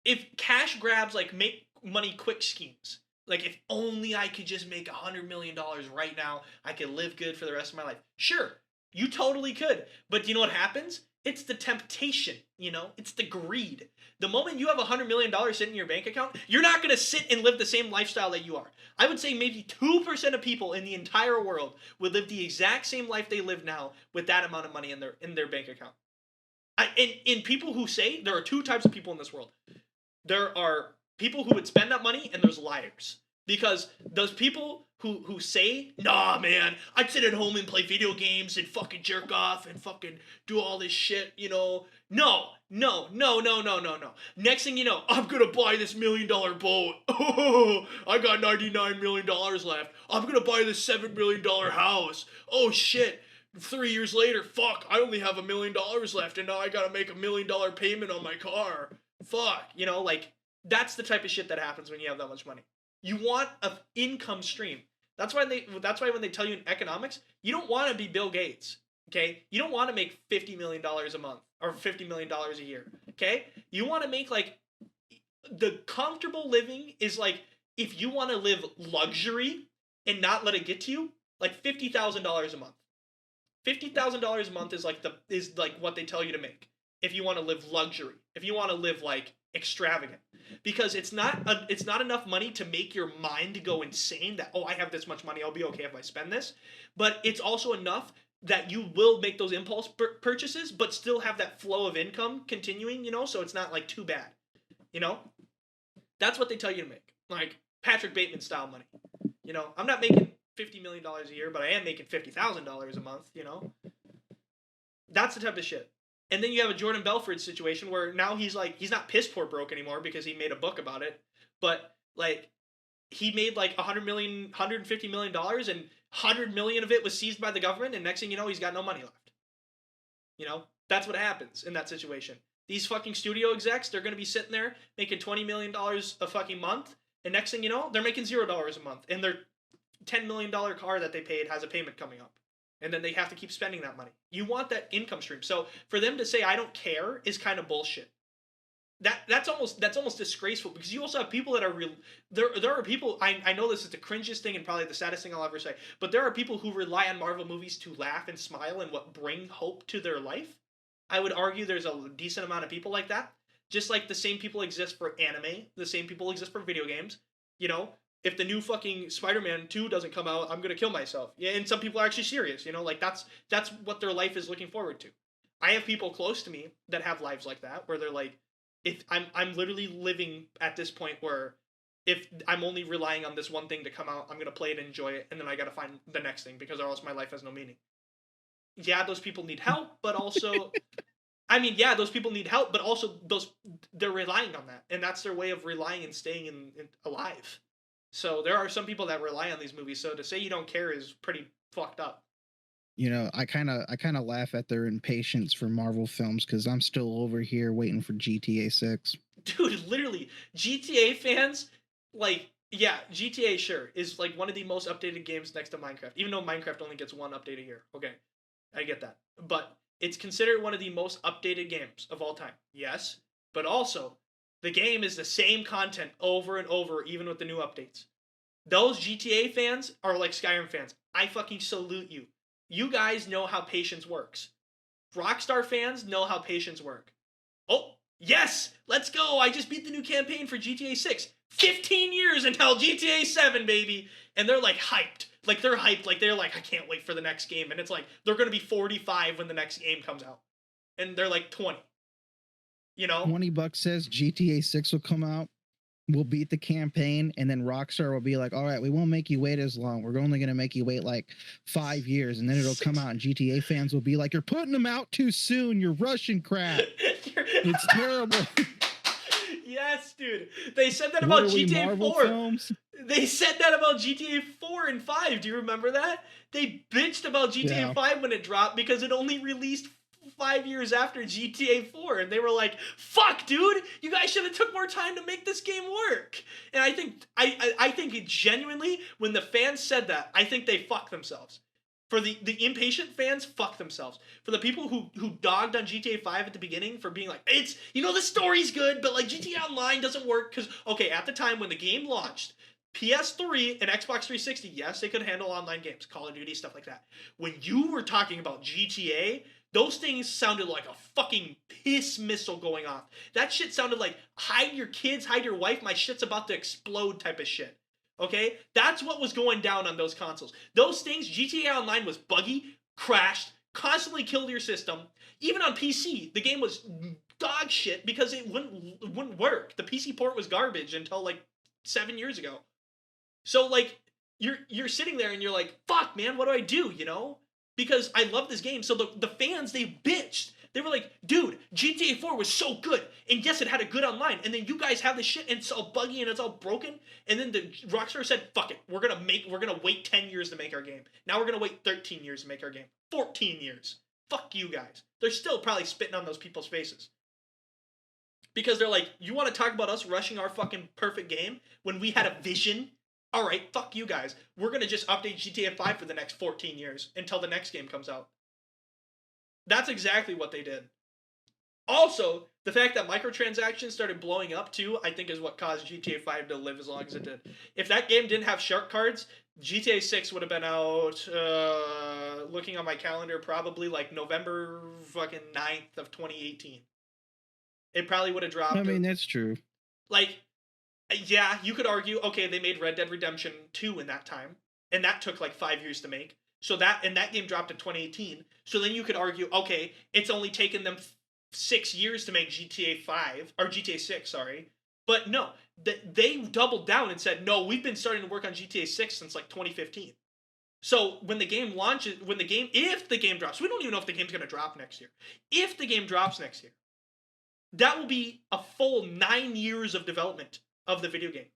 If cash grabs like make money quick schemes, like if only I could just make $100 million right now, I could live good for the rest of my life. Sure, you totally could. But do you know what happens? It's the temptation, It's the greed. The moment you have $100 million sitting in your bank account, you're not going to sit and live the same lifestyle that you are. I would say maybe 2% of people in the entire world would live the exact same life they live now with that amount of money in their bank account. And people who say, there are two types of people in this world. There are people who would spend that money, and there's liars. Because those people who say, nah, man, I'd sit at home and play video games and fucking jerk off and fucking do all this shit, No. Next thing you know, I'm gonna buy this $1 million boat. Oh, I got $99 million left. I'm gonna buy this $7 million house. Oh, shit. 3 years later, fuck, I only have $1 million left, and now I gotta make $1 million payment on my car. Fuck, that's the type of shit that happens when you have that much money. You want an income stream. That's why when they tell you in economics, you don't want to be Bill Gates, okay? You don't want to make $50 million a month or $50 million a year. Okay? You want to make like the comfortable living is like if you want to live luxury and not let it get to you, like $50,000 a month. $50,000 a month is like what they tell you to make if you want to live luxury. If you want to live like extravagant, because it's not enough money to make your mind go insane that, oh, I have this much money, I'll be okay if I spend this, but it's also enough that you will make those impulse purchases but still have that flow of income continuing, so it's not like too bad. That's what they tell you to make, like Patrick Bateman style money. I'm not making $50 million a year, but I am making $50,000 a month. That's the type of shit. And then you have a Jordan Belfort situation where now he's not piss poor broke anymore because he made a book about it, but like he made like $150 million, and $100 million of it was seized by the government, and next thing you know, he's got no money left. That's what happens in that situation. These fucking studio execs, they're going to be sitting there making $20 million a fucking month, and next thing you know, they're making $0 a month, and their $10 million car that they paid has a payment coming up. And then they have to keep spending that money. You want that income stream. So for them to say, I don't care, is kind of bullshit. That's almost disgraceful, because you also have people that are real. There are people, I know this is the cringiest thing and probably the saddest thing I'll ever say, but there are people who rely on Marvel movies to laugh and smile and what bring hope to their life. I would argue there's a decent amount of people like that. Just like the same people exist for anime, the same people exist for video games. If the new fucking Spider-Man 2 doesn't come out, I'm gonna kill myself. Yeah, and some people are actually serious. Like that's what their life is looking forward to. I have people close to me that have lives like that, where they're like, if I'm literally living at this point where if I'm only relying on this one thing to come out, I'm gonna play it and enjoy it, and then I gotta find the next thing because or else my life has no meaning. Yeah, those people need help, but also, those people need help, but also they're relying on that, and that's their way of relying and staying alive. So there are some people that rely on these movies. So to say you don't care is pretty fucked up. I kind of laugh at their impatience for Marvel films, because I'm still over here waiting for GTA 6. Dude, literally, GTA fans, GTA sure is like one of the most updated games next to Minecraft. Even though Minecraft only gets one update a year. Okay, I get that. But it's considered one of the most updated games of all time. Yes, but also the game is the same content over and over, even with the new updates. Those GTA fans are like Skyrim fans. I fucking salute you. You guys know how patience works. Rockstar fans know how patience work. Oh, yes! Let's go! I just beat the new campaign for GTA 6. 15 years until GTA 7, baby! And they're like hyped. They're hyped. They're like, I can't wait for the next game. And it's like, they're going to be 45 when the next game comes out. And they're like 20. $20 says GTA 6 will come out, we'll beat the campaign, and then Rockstar will be like, all right, we won't make you wait as long, we're only going to make you wait like 5 years, and then it'll come out, and GTA fans will be like, you're putting them out too soon, you're rushing crap. It's terrible. Yes, dude. They said that about GTA 4. Films? They said that about GTA 4 and 5. Do you remember that? They bitched about GTA 5 when it dropped because it only released 5 years after GTA 4, and they were like, fuck, dude, you guys should have took more time to make this game work. And I think it genuinely, when the fans said that, I think they fucked themselves. For the impatient fans, fuck themselves. For the people who dogged on GTA 5 at the beginning for being like, it's, the story's good, but like GTA Online doesn't work, because, okay, at the time when the game launched, PS3 and Xbox 360, yes, they could handle online games, Call of Duty, stuff like that. When you were talking about GTA, those things sounded like a fucking piss missile going off. That shit sounded like, hide your kids, hide your wife, my shit's about to explode type of shit. Okay? That's what was going down on those consoles. Those things, GTA Online was buggy, crashed, constantly killed your system. Even on PC, the game was dog shit because it wouldn't work. The PC port was garbage until like 7 years ago. So like, you're sitting there and you're like, fuck, man, what do I do, Because I love this game. So the fans, they bitched. They were like, dude, GTA 4 was so good. And yes, it had a good online. And then you guys have this shit and it's all buggy and it's all broken. And then the Rockstar said, fuck it. We're going to wait 10 years to make our game. Now we're going to wait 13 years to make our game. 14 years. Fuck you guys. They're still probably spitting on those people's faces. Because they're like, you want to talk about us rushing our fucking perfect game when we had a vision? All right, fuck you guys. We're going to just update GTA 5 for the next 14 years until the next game comes out. That's exactly what they did. Also, the fact that microtransactions started blowing up too, I think is what caused GTA 5 to live as long as it did. If that game didn't have shark cards, GTA 6 would have been out, looking on my calendar, probably like November fucking 9th of 2018. It probably would have dropped. I mean, that's true. Like, yeah, you could argue, okay, they made Red Dead Redemption 2 in that time, and that took like 5 years to make. So that game dropped in 2018. So then you could argue, okay, it's only taken them 6 years to make GTA 5 or GTA 6, sorry. But no, they doubled down and said, no, we've been starting to work on GTA 6 since like 2015. So when the game launches, if the game drops, we don't even know if the game's going to drop next year. If the game drops next year, that will be a full 9 years of development of the video game.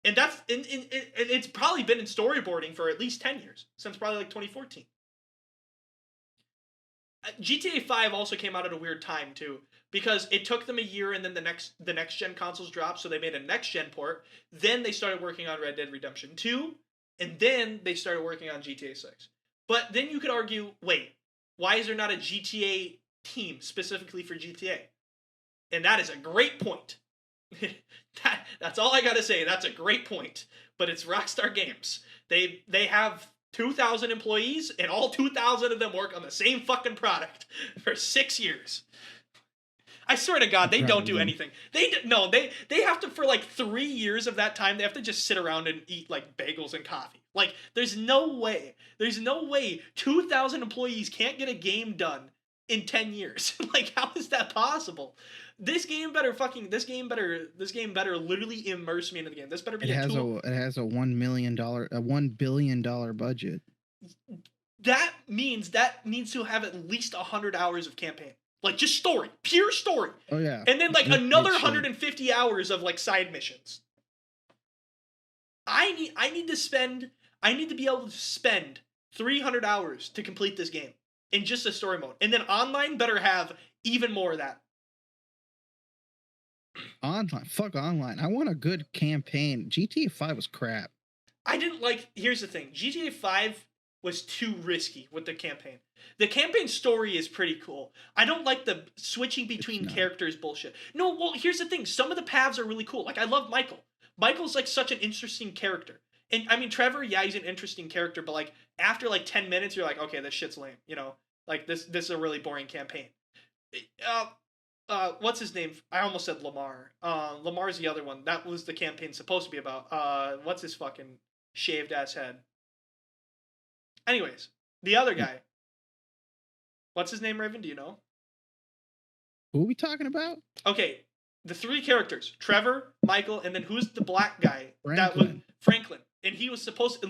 And that's it's probably been in storyboarding for at least 10 years, since probably like 2014. GTA 5 also came out at a weird time too, because it took them a year and then the next gen consoles dropped, so they made a next gen port. Then they started working on Red Dead Redemption 2, and then they started working on GTA 6. But then you could argue, wait, why is there not a GTA team specifically for GTA? And that is a great point. That's all I gotta say. That's a great point. But it's Rockstar Games. They have 2,000 employees, and all 2,000 of them work on the same fucking product for 6 years. I swear to God, they don't do anything. They have to, for like 3 years of that time, they have to just sit around and eat like bagels and coffee. Like, there's no way 2,000 employees can't get a game done in 10 years. Like, how is that possible? This game better literally immerse me into the game. This better be it has a $1 billion budget. That means that needs to have at least 100 hours of campaign. Like, just story, pure story. Oh yeah. And then like another 150 hours of like side missions. I need to be able to spend 300 hours to complete this game in just a story mode. And then online better have even more of that. Online. Fuck online. I want a good campaign. GTA 5 was crap. Here's the thing. GTA 5 was too risky with the campaign. The campaign story is pretty cool. I don't like the switching between characters bullshit. No, well, here's the thing. Some of the paths are really cool. Like, I love Michael. Michael's like such an interesting character. And I mean, Trevor, yeah, he's an interesting character, but like after like 10 minutes, you're like, okay, this shit's lame. You know, like this is a really boring campaign. What's his name? I almost said Lamar. Lamar's the other one. That was the campaign supposed to be about. What's his fucking shaved ass head? Anyways, the other guy. What's his name, Raven? Do you know? Who are we talking about? Okay, the three characters: Trevor, Michael, and then who's the black guy? Franklin. That was Franklin. And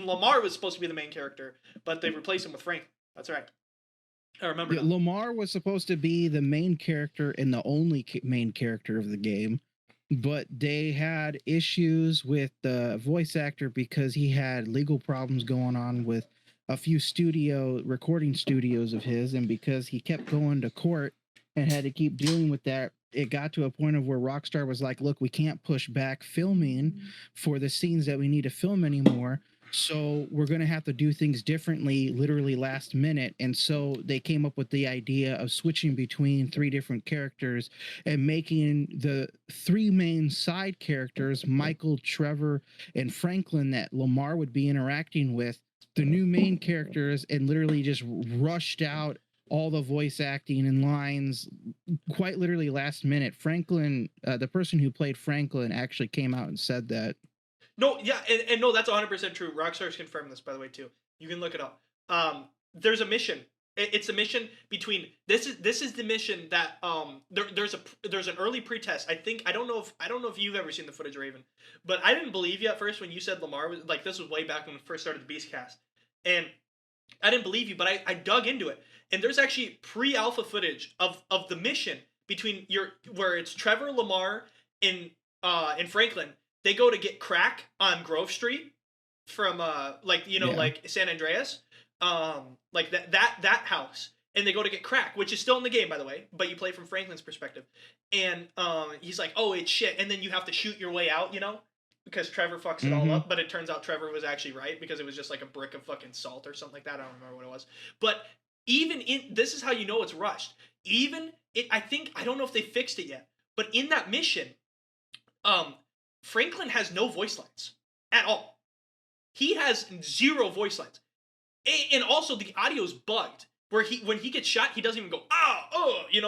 Lamar was supposed to be the main character, but they replaced him with Franklin. That's right. I remember. Yeah, Lamar was supposed to be the main character and the only main character of the game, but they had issues with the voice actor because he had legal problems going on with a few recording studios of his, and because he kept going to court and had to keep dealing with that, it got to a point of where Rockstar was like, look, we can't push back filming for the scenes that we need to film anymore. So we're going to have to do things differently, literally last minute. And so they came up with the idea of switching between 3 different characters and making the 3 main side characters, Michael, Trevor, and Franklin, that Lamar would be interacting with, the new main characters, and literally just rushed out all the voice acting and lines quite literally last minute. Franklin, the person who played Franklin, actually came out and said that. No, yeah, and no, that's 100% true. Rockstar's confirmed this, by the way, too. You can look it up. There's a mission. It's a mission between this is the mission that there's an early pretest. I don't know if you've ever seen the footage, Raven, but I didn't believe you at first when you said Lamar was like, this was way back when we first started the Beastcast, and I didn't believe you, but I dug into it, and there's actually pre-alpha footage of the mission between where it's Trevor, Lamar, and Franklin. They go to get crack on Grove Street from like San Andreas, like that house, and they go to get crack, which is still in the game, by the way, but you play from Franklin's perspective, and he's like, oh, it's shit, and then you have to shoot your way out, you know, because Trevor fucks it all up, but it turns out Trevor was actually right because it was just like a brick of fucking salt or something like that. I don't remember what it was, but even in this is how you know it's rushed. Even it, I don't know if they fixed it yet, but in that mission, Franklin has no voice lines at all. He has 0 voice lines, and also the audio's bugged. Where when he gets shot, he doesn't even go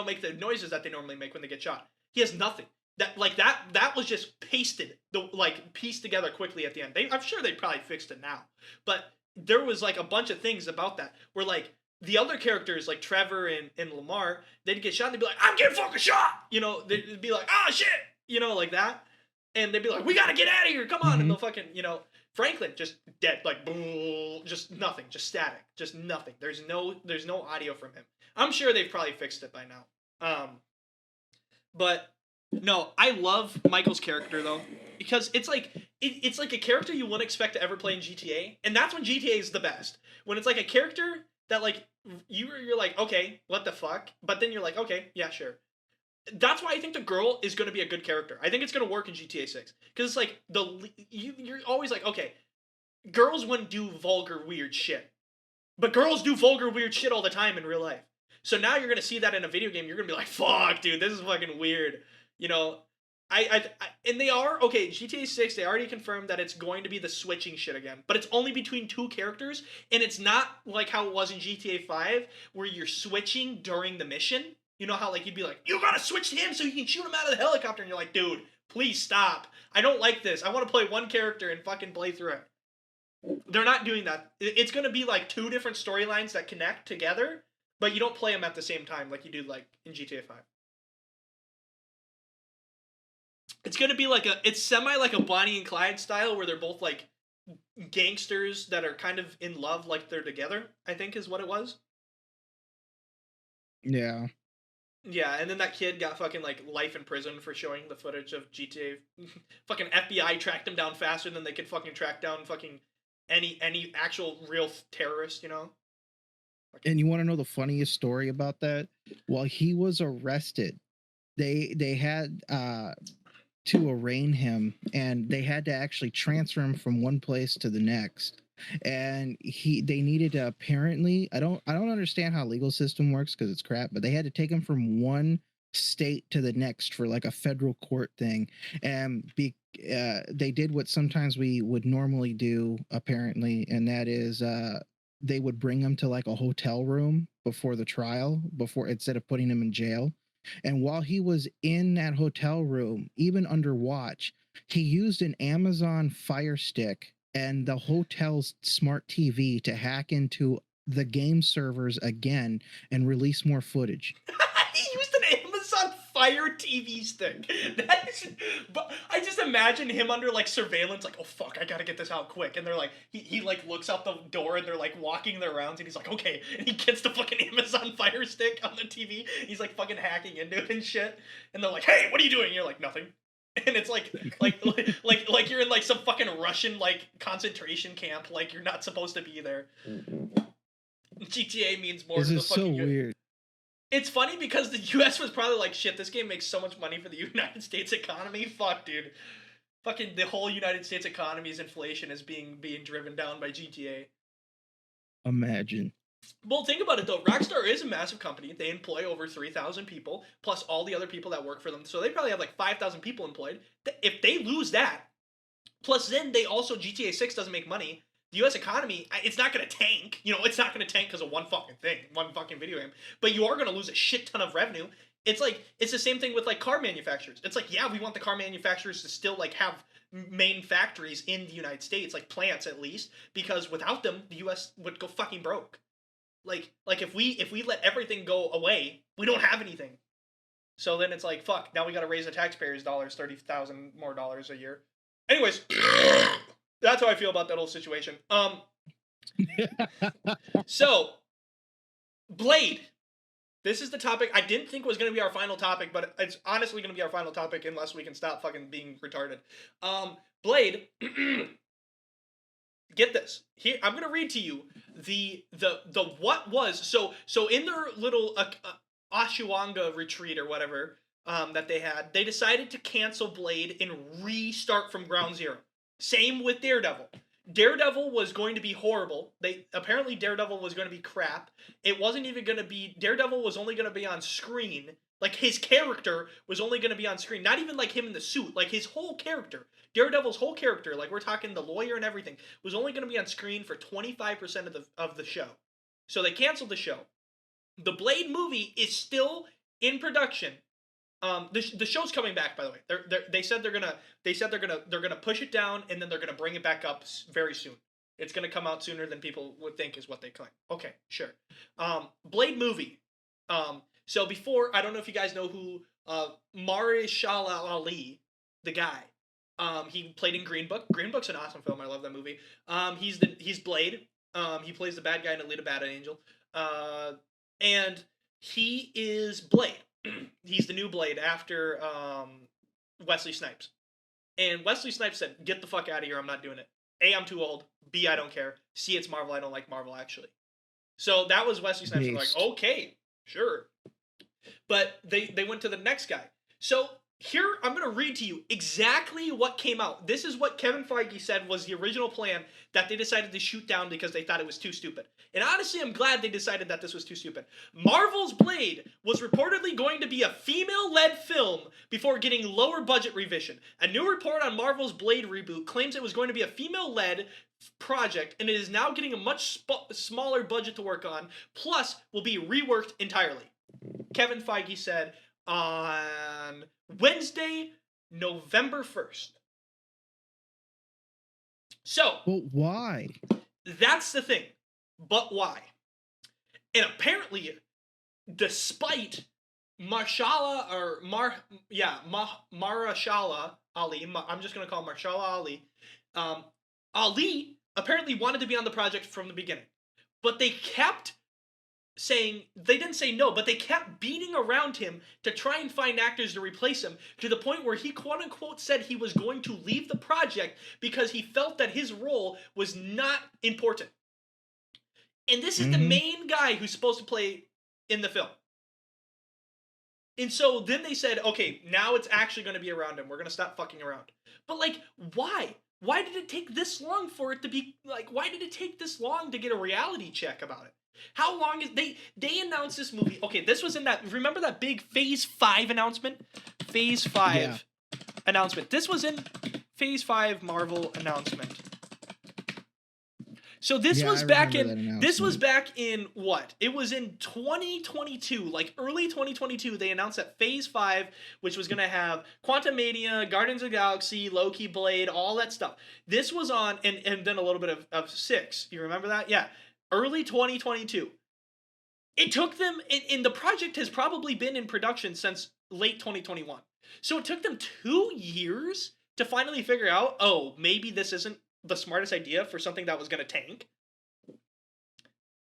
make the noises that they normally make when they get shot. He has nothing. That was just pieced together quickly at the end. I'm sure they probably fixed it now, but there was like a bunch of things about that where like the other characters like Trevor and Lamar, they'd get shot and they'd be like, I'm getting fucking shot, they'd be like, oh shit, like that, and they'd be like, we gotta get out of here, come on, and they'll fucking Franklin just dead, like just nothing, just static, just nothing. There's no audio from him. I'm sure they've probably fixed it by now. But no, I love Michael's character though, because it's like a character you wouldn't expect to ever play in GTA, and that's when GTA is the best. When it's like a character that like you're like, okay, what the fuck, but then you're like, okay, yeah, sure. That's why I think the girl is going to be a good character. I think it's going to work in GTA 6 because it's like you're always like, okay, girls wouldn't do vulgar weird shit, but girls do vulgar weird shit all the time in real life. So now you're going to see that in a video game. You're going to be like, fuck, dude, this is fucking weird. And they are okay. GTA 6, they already confirmed that it's going to be the switching shit again, but it's only between 2 characters, and it's not like how it was in GTA 5 where you're switching during the mission. You know how like you'd be like, you gotta switch to him so you can shoot him out of the helicopter, and you're like, dude, please stop. I don't like this. I want to play one character and fucking play through it. They're not doing that. It's gonna be like 2 different storylines that connect together, but you don't play them at the same time like you do like in GTA 5. It's gonna be like it's semi like a Bonnie and Clyde style where they're both like gangsters that are kind of in love, like they're together, I think is what it was. Yeah. Yeah, and then that kid got fucking like life in prison for showing the footage of GTA. Fucking FBI tracked him down faster than they could fucking track down fucking any actual real terrorist, And you want to know the funniest story about that? While he was arrested, they had to arraign him, and they had to actually transfer him from one place to the next. And they needed to apparently, I don't understand how legal system works because it's crap, but they had to take him from one state to the next for like a federal court thing, and they did what sometimes we would normally do apparently, and that is they would bring him to like a hotel room before the trial, before instead of putting him in jail. And while he was in that hotel room, even under watch, he used an Amazon Fire Stick and the hotel's smart TV to hack into the game servers again and release more footage. He used an Amazon Fire TV stick. But I just imagine him under like surveillance, like, oh fuck, I gotta get this out quick. And they're like, he like looks out the door and they're like walking their rounds and he's like, okay. And he gets the fucking Amazon Fire Stick on the TV. He's like fucking hacking into it and shit. And they're like, hey, what are you doing? And you're like, nothing. And it's like you're in like some fucking Russian like concentration camp, like you're not supposed to be there. GTA means more. This is so weird. It's funny because the U.S. was probably like, shit, this game makes so much money for the United States economy. Fuck, dude. Fucking the whole United States economy's inflation is being driven down by GTA. Imagine. Well, think about it, though. Rockstar is a massive company. They employ over 3,000 people, plus all the other people that work for them. So they probably have like 5,000 people employed. If they lose that, plus then they also, GTA 6 doesn't make money. The U.S. economy, it's not going to tank. It's not going to tank because of one fucking thing, one fucking video game. But you are going to lose a shit ton of revenue. It's like, it's the same thing with like car manufacturers. It's like, yeah, we want the car manufacturers to still like have main factories in the United States, like plants at least, because without them, the U.S. would go fucking broke. Like if we let everything go away, we don't have anything. So then it's like, fuck, now we got to raise the taxpayers' dollars, $30,000 more a year. Anyways, that's how I feel about that whole situation. So, Blade. This is the topic I didn't think was going to be our final topic, but it's honestly going to be our final topic unless we can stop fucking being retarded. Blade, get this. Here, I'm going to read to you the what was, so in their little Ashwanga retreat or whatever that they had, they decided to cancel Blade and restart from ground zero. Same with Daredevil. Daredevil was going to be horrible. Apparently Daredevil was going to be crap. It wasn't even going to be, Daredevil was only going to be on screen. Like, his character was only going to be on screen. Not even, like, him in the suit. Like, his whole character. Daredevil's whole character, like, we're talking the lawyer and everything, was only going to be on screen for 25% of the show. So they canceled the show. The Blade movie is still in production. The show's coming back, by the way. They said they're gonna push it down, and then they're gonna bring it back up very soon. It's gonna come out sooner than people would think, is what they claim. Okay, sure. Blade movie. So before, I don't know if you guys know who Mahershala Ali, the guy. He played in Green Book. Green Book's an awesome film. I love that movie. He's Blade. He plays the bad guy in Alita Battle Angel. And he is Blade. He's the new Blade after Wesley Snipes. And Wesley Snipes said, "Get the fuck out of here. I'm not doing it. A, I'm too old. B, I don't care. C, it's Marvel. I don't like Marvel, actually." So that was Wesley Snipes. Like, okay, sure. But they went to the next guy. So here, I'm going to read to you exactly what came out. This is what Kevin Feige said was the original plan that they decided to shoot down because they thought it was too stupid. And honestly, I'm glad they decided that this was too stupid. Marvel's Blade was reportedly going to be a female-led film before getting lower budget revision. A new report on Marvel's Blade reboot claims it was going to be a female-led project, and it is now getting a much smaller budget to work on, plus will be reworked entirely. Kevin Feige said on Wednesday, November 1st. So, Well, why? that's the thing. But why? And apparently, despite Mahershala Ali, I'm just going to call him Mahershala Ali, Ali apparently wanted to be on the project from the beginning. But they kept saying, they didn't say no, but they kept beating around him to try and find actors to replace him, to the point where he quote-unquote said he was going to leave the project because he felt that his role was not important. And this is the main guy who's supposed to play in the film. And so then they said, okay, now it's actually going to be around him. We're going to stop fucking around. But, like, why? Why did it take this long for it to be, like, why did it take this long to get a reality check about it? How long is, they announced this movie, okay, this was in that, remember that big Phase 5 announcement? Phase 5 announcement. This was in Phase 5 Marvel announcement. So this was back in what? It was in 2022, like early 2022. They announced that Phase 5, which was going to have Quantumania, Guardians of the Galaxy, Loki, Blade, all that stuff. This was on, and then a little bit of 6. You remember that? Yeah. Early 2022. It took them, and the project has probably been in production since late 2021. So it took them 2 years to finally figure out, oh, maybe this isn't the smartest idea for something that was going to tank.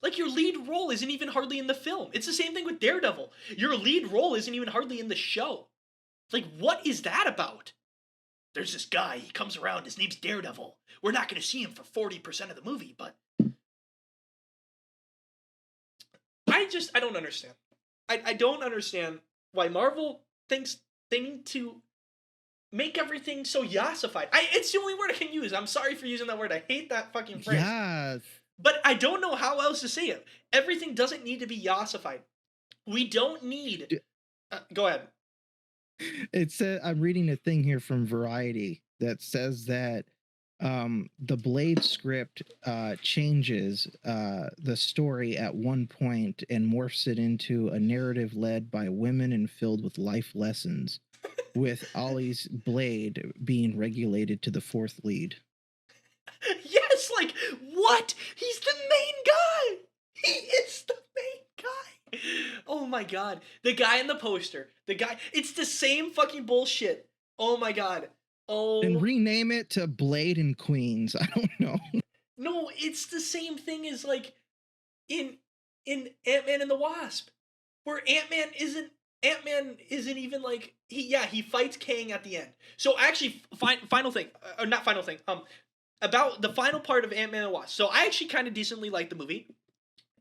Like, your lead role isn't even hardly in the film. It's the same thing with Daredevil. Your lead role isn't even hardly in the show. Like, what is that about? There's this guy, he comes around, his name's Daredevil. We're not going to see him for 40% of the movie, but I don't understand. I don't understand why Marvel thinks they need to make everything so yassified. It's the only word I can use. I'm sorry for using that word. I hate that fucking phrase. Yeah. But I don't know how else to say it. Everything doesn't need to be yassified. We don't need... go ahead. It said, I'm reading a thing here from Variety that says that the Blade script changes the story at one point and morphs it into a narrative led by women and filled with life lessons, with Ollie's Blade being regulated to the 4th lead. Yes, like, what? He's the main guy! He is the main guy! Oh my god. The guy in the poster. The guy... It's the same fucking bullshit. Oh my god. Oh. And rename it to Blade and Queens. I don't know. No, it's the same thing as, like, in Ant-Man and the Wasp, where Ant-Man isn't even, like, he fights Kang at the end. So actually, final thing, or not final thing, about the final part of Ant-Man and the Wasp. So I actually kind of decently liked the movie.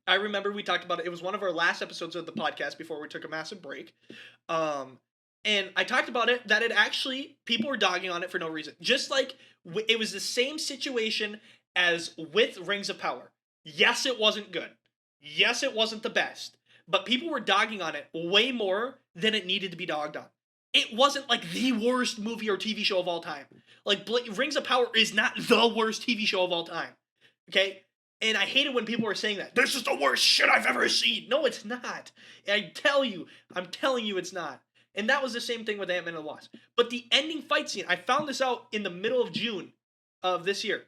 I remember we talked about it. It was one of our last episodes of the podcast before we took a massive break. And I talked about it, that it actually, people were dogging on it for no reason. Just like, it was the same situation as with Rings of Power. Yes, it wasn't good. Yes, it wasn't the best. But people were dogging on it way more than it needed to be dogged on. It wasn't like the worst movie or TV show of all time. Like, Rings of Power is not the worst TV show of all time. Okay? And I hated when people were saying that. This is the worst shit I've ever seen. No, it's not. I'm telling you it's not. And that was the same thing with Ant-Man and the Wasp. But the ending fight scene, I found this out in the middle of June of this year.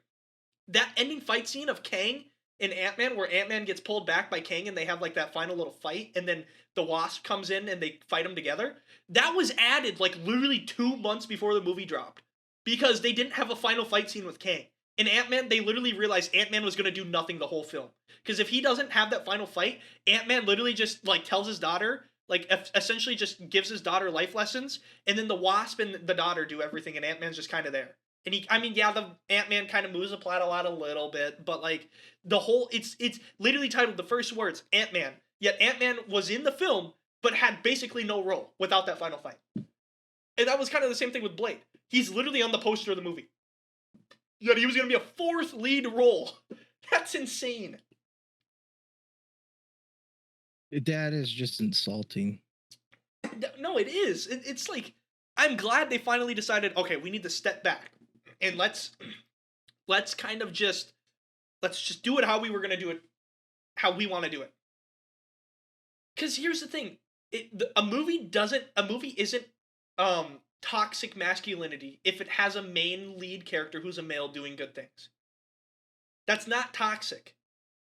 That ending fight scene of Kang and Ant-Man, where Ant-Man gets pulled back by Kang and they have like that final little fight, and then the Wasp comes in and they fight them together. That was added like literally 2 months before the movie dropped. Because they didn't have a final fight scene with Kang. In Ant-Man, they literally realized Ant-Man was going to do nothing the whole film. Because if he doesn't have that final fight, Ant-Man literally just like tells his daughter, like essentially just gives his daughter life lessons, and then the Wasp and the daughter do everything, and Ant-Man's just kind of there. And the Ant-Man kind of moves the plot a little bit, but like the whole, it's literally titled the first words, Ant-Man. Yet Ant-Man was in the film, but had basically no role without that final fight. And that was kind of the same thing with Blade. He's literally on the poster of the movie. Yet he was going to be a fourth lead role. That's insane. That is just insulting. No, it is. It's like, I'm glad they finally decided, okay, we need to step back. And let's kind of just, let's just do it how we were going to do it, how we want to do it. Because here's the thing. A movie isn't toxic masculinity if it has a main lead character who's a male doing good things. That's not toxic.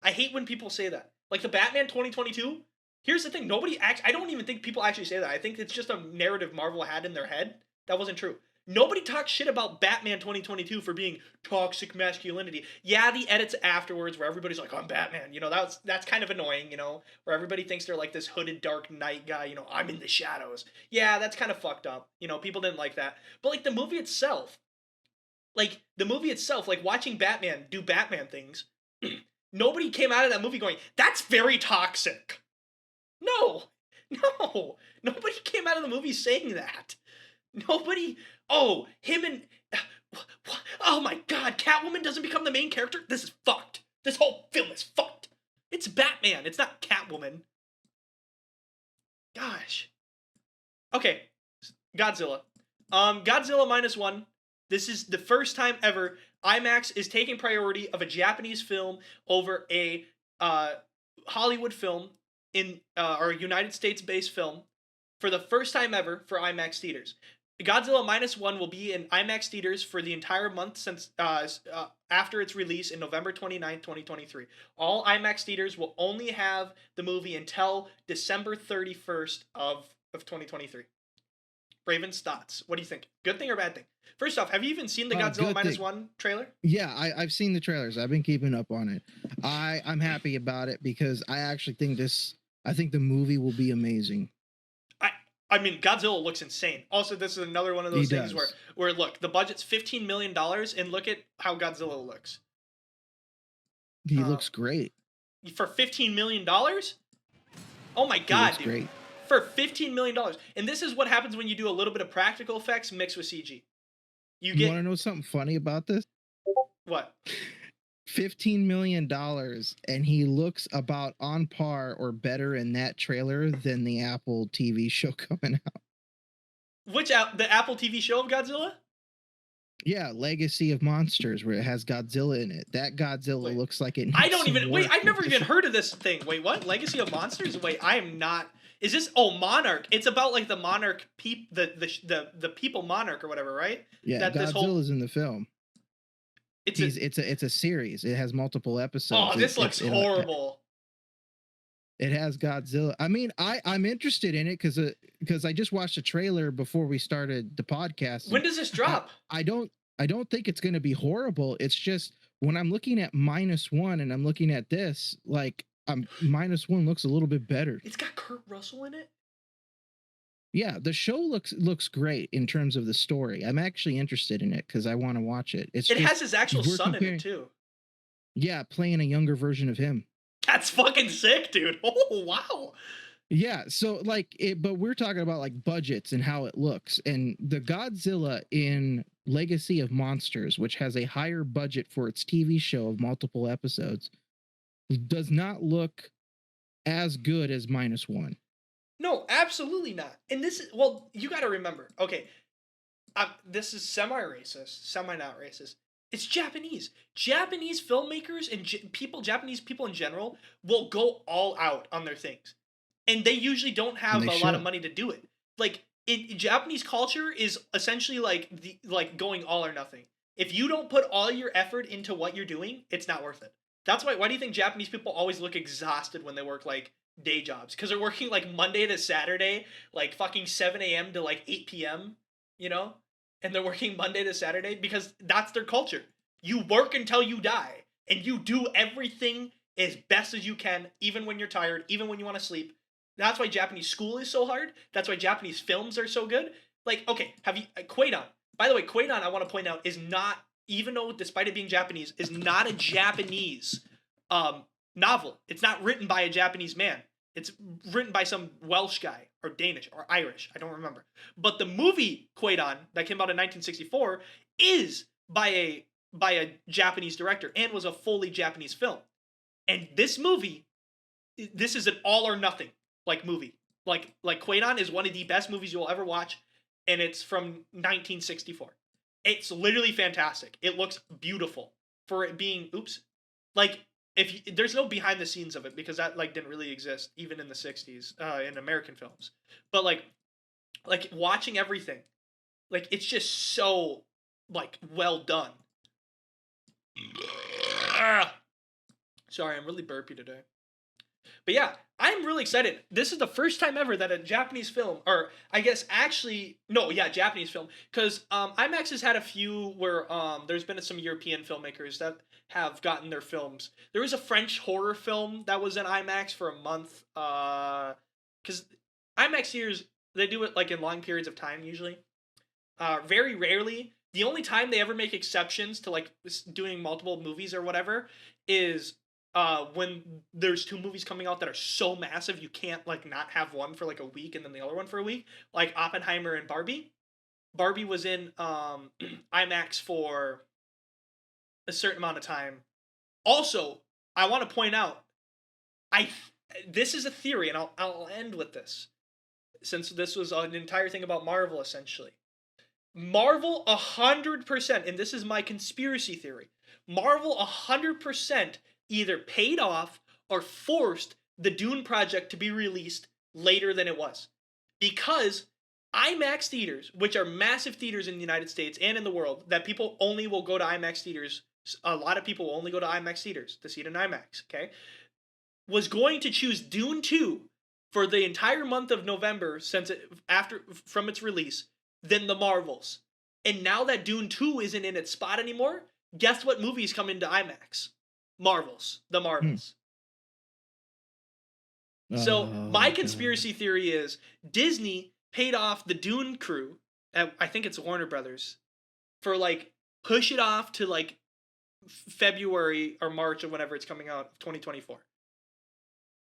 I hate when people say that. Like the Batman 2022, here's the thing, I don't even think people actually say that. I think it's just a narrative Marvel had in their head. That wasn't true. Nobody talks shit about Batman 2022 for being toxic masculinity. Yeah, the edits afterwards where everybody's like, I'm Batman. You know, that's kind of annoying, you know, where everybody thinks they're like this hooded Dark Knight guy, you know, I'm in the shadows. Yeah, that's kind of fucked up. You know, people didn't like that. But like the movie itself, like watching Batman do Batman things, nobody came out of that movie going, that's very toxic. No. Nobody came out of the movie saying that. Nobody, oh my god, Catwoman doesn't become the main character? This is fucked. This whole film is fucked. It's Batman, it's not Catwoman. Gosh. Okay, Godzilla. Godzilla -1. This is the first time ever IMAX is taking priority of a Japanese film over a Hollywood film or a United States-based film for the first time ever for IMAX theaters. Godzilla -1 will be in IMAX theaters for the entire month since after its release in November 29th, 2023. All IMAX theaters will only have the movie until December 31st of 2023. Raven's thoughts. What do you think? Good thing or bad thing? First off, have you even seen the Godzilla -1 trailer? Yeah, I've seen the trailers. I've been keeping up on it. I'm happy about it because I actually think the movie will be amazing. I mean, Godzilla looks insane. Also, this is another one of those things where look, the budget's $15 million, and look at how Godzilla looks. He looks great. For $15 million? Oh my god, dude. Great. For $15 million. And this is what happens when you do a little bit of practical effects mixed with CG. You want to know something funny about this? What? $15 million, and he looks about on par or better in that trailer than the Apple TV show coming out. Which the Apple TV show of Godzilla? Yeah, Legacy of Monsters, where it has Godzilla in it. That Godzilla looks like it. I've never even heard of this thing. Wait, what? Legacy of Monsters? Wait, I am not. Is this Monarch? It's about like the monarch the people monarch or whatever, right? Yeah, Godzilla's in the film. It's a series. It has multiple episodes. Oh, this looks horrible. It has Godzilla. I mean, I'm interested in it because I just watched a trailer before we started the podcast. When does this drop? I don't think it's going to be horrible. It's just when I'm looking at -1 and I'm looking at this, like -1 looks a little bit better. It's got Kurt Russell in it. Yeah, the show looks great in terms of the story. I'm actually interested in it because I want to watch it. It has his actual son in it too. Yeah, playing a younger version of him. That's fucking sick, dude. Oh, wow. Yeah, so like but we're talking about like budgets and how it looks. And the Godzilla in Legacy of Monsters, which has a higher budget for its TV show of multiple episodes, does not look as good as -1. No, absolutely not. And this is, well, you got to remember. Okay, this is semi-racist, semi-not racist. It's Japanese. Japanese filmmakers and Japanese people in general will go all out on their things. And they usually don't have a lot of money to do it. Like, in Japanese culture is essentially like going all or nothing. If you don't put all your effort into what you're doing, it's not worth it. That's why do you think Japanese people always look exhausted when they work like day jobs? Because they're working like Monday to Saturday, like fucking 7 a.m. to like 8 p.m., you know? And they're working Monday to Saturday because that's their culture. You work until you die, and you do everything as best as you can, even when you're tired, even when you want to sleep. That's why Japanese school is so hard. That's why Japanese films are so good. Like, okay, have you Kwaidan? By the way, Kwaidan, I want to point out, is not, even though despite it being Japanese, is not a Japanese novel. It's not written by a Japanese man. It's written by some Welsh guy or Danish or Irish. I don't remember. But the movie Kwaidan that came out in 1964 is by a Japanese director and was a fully Japanese film. And this movie, this is an all or nothing like movie. Like Kwaidan is one of the best movies you'll ever watch, and it's from 1964. It's literally fantastic. It looks beautiful for it being like there's no behind the scenes of it because that like didn't really exist even in the 60s in American films. But like watching everything, like it's just so like well done. Sorry, I'm really burpy today. But yeah, I'm really excited. This is the first time ever that a Japanese film, or I guess actually, no, yeah, Japanese film, because IMAX has had a few where there's been some European filmmakers that have gotten their films. There was a French horror film that was in IMAX for a month, because IMAX theaters, they do it like in long periods of time usually. Very rarely. The only time they ever make exceptions to like doing multiple movies or whatever is when there's two movies coming out that are so massive you can't like not have one for like a week and then the other one for a week, like Oppenheimer and Barbie. Barbie was in IMAX for a certain amount of time. Also, I want to point out, this is a theory, and I'll end with this, since this was an entire thing about Marvel essentially. Marvel 100%, and this is my conspiracy theory, Marvel 100% either paid off or forced the Dune project to be released later than it was. Because IMAX theaters, which are massive theaters in the United States and in the world, that people only will go to IMAX theaters, a lot of people will only go to IMAX theaters to see it in IMAX, okay? Was going to choose Dune 2 for the entire month of November from its release than the Marvels. And now that Dune 2 isn't in its spot anymore, guess what movies come into IMAX? The Marvels. So my conspiracy theory is Disney paid off the Dune crew, I think it's Warner Brothers, for like push it off to like February or March or whenever it's coming out of 2024.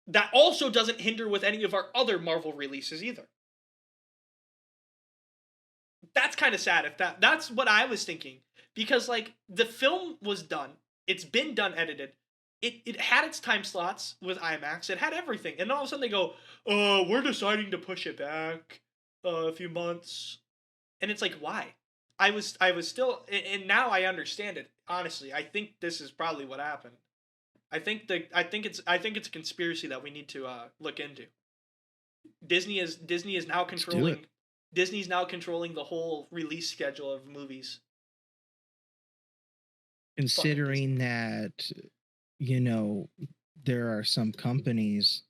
That also doesn't hinder with any of our other Marvel releases either. That's kind of sad if that's what I was thinking, because like the film was done. It's been done edited. It had its time slots with IMAX. It had everything. And all of a sudden they go, "Oh, we're deciding to push it back a few months." And it's like, why? I was still, and now I understand it. Honestly, I think this is probably what happened. I think it's a conspiracy that we need to look into. Disney's now controlling the whole release schedule of movies. Considering that, you know, there are some companies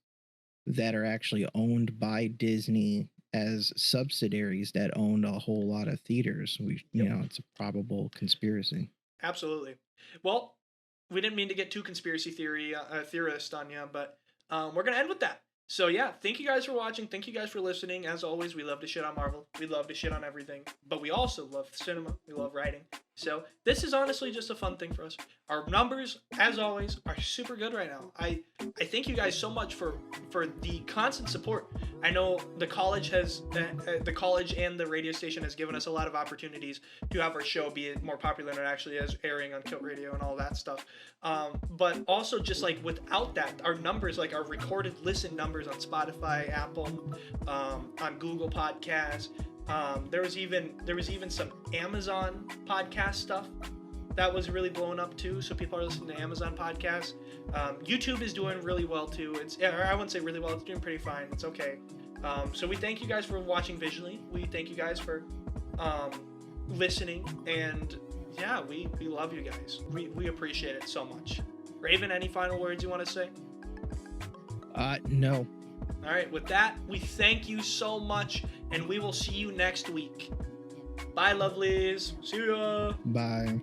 that are actually owned by Disney as subsidiaries that own a whole lot of theaters. You know, it's a probable conspiracy. Absolutely. Well, we didn't mean to get too conspiracy theorist on you, but we're gonna end with that. So yeah, thank you guys for watching. Thank you guys for listening. As always, we love to shit on Marvel. We love to shit on everything, but we also love cinema. We love writing. So this is honestly just a fun thing for us. Our numbers, as always, are super good right now. I thank you guys so much for the constant support. I know the college and the radio station has given us a lot of opportunities to have our show be more popular than it actually is, airing on KILT Radio and all that stuff. But also just like without that, our numbers, like our recorded listen numbers on Spotify, Apple, on Google Podcasts. There was even some Amazon podcast stuff that was really blowing up too. So people are listening to Amazon podcasts. YouTube is doing really well too. I wouldn't say really well. It's doing pretty fine. It's okay. So we thank you guys for watching visually. We thank you guys for listening, and yeah, we love you guys. We appreciate it so much. Raven, any final words you want to say? No. All right, with that, we thank you so much, and we will see you next week. Bye, lovelies. See ya. Bye.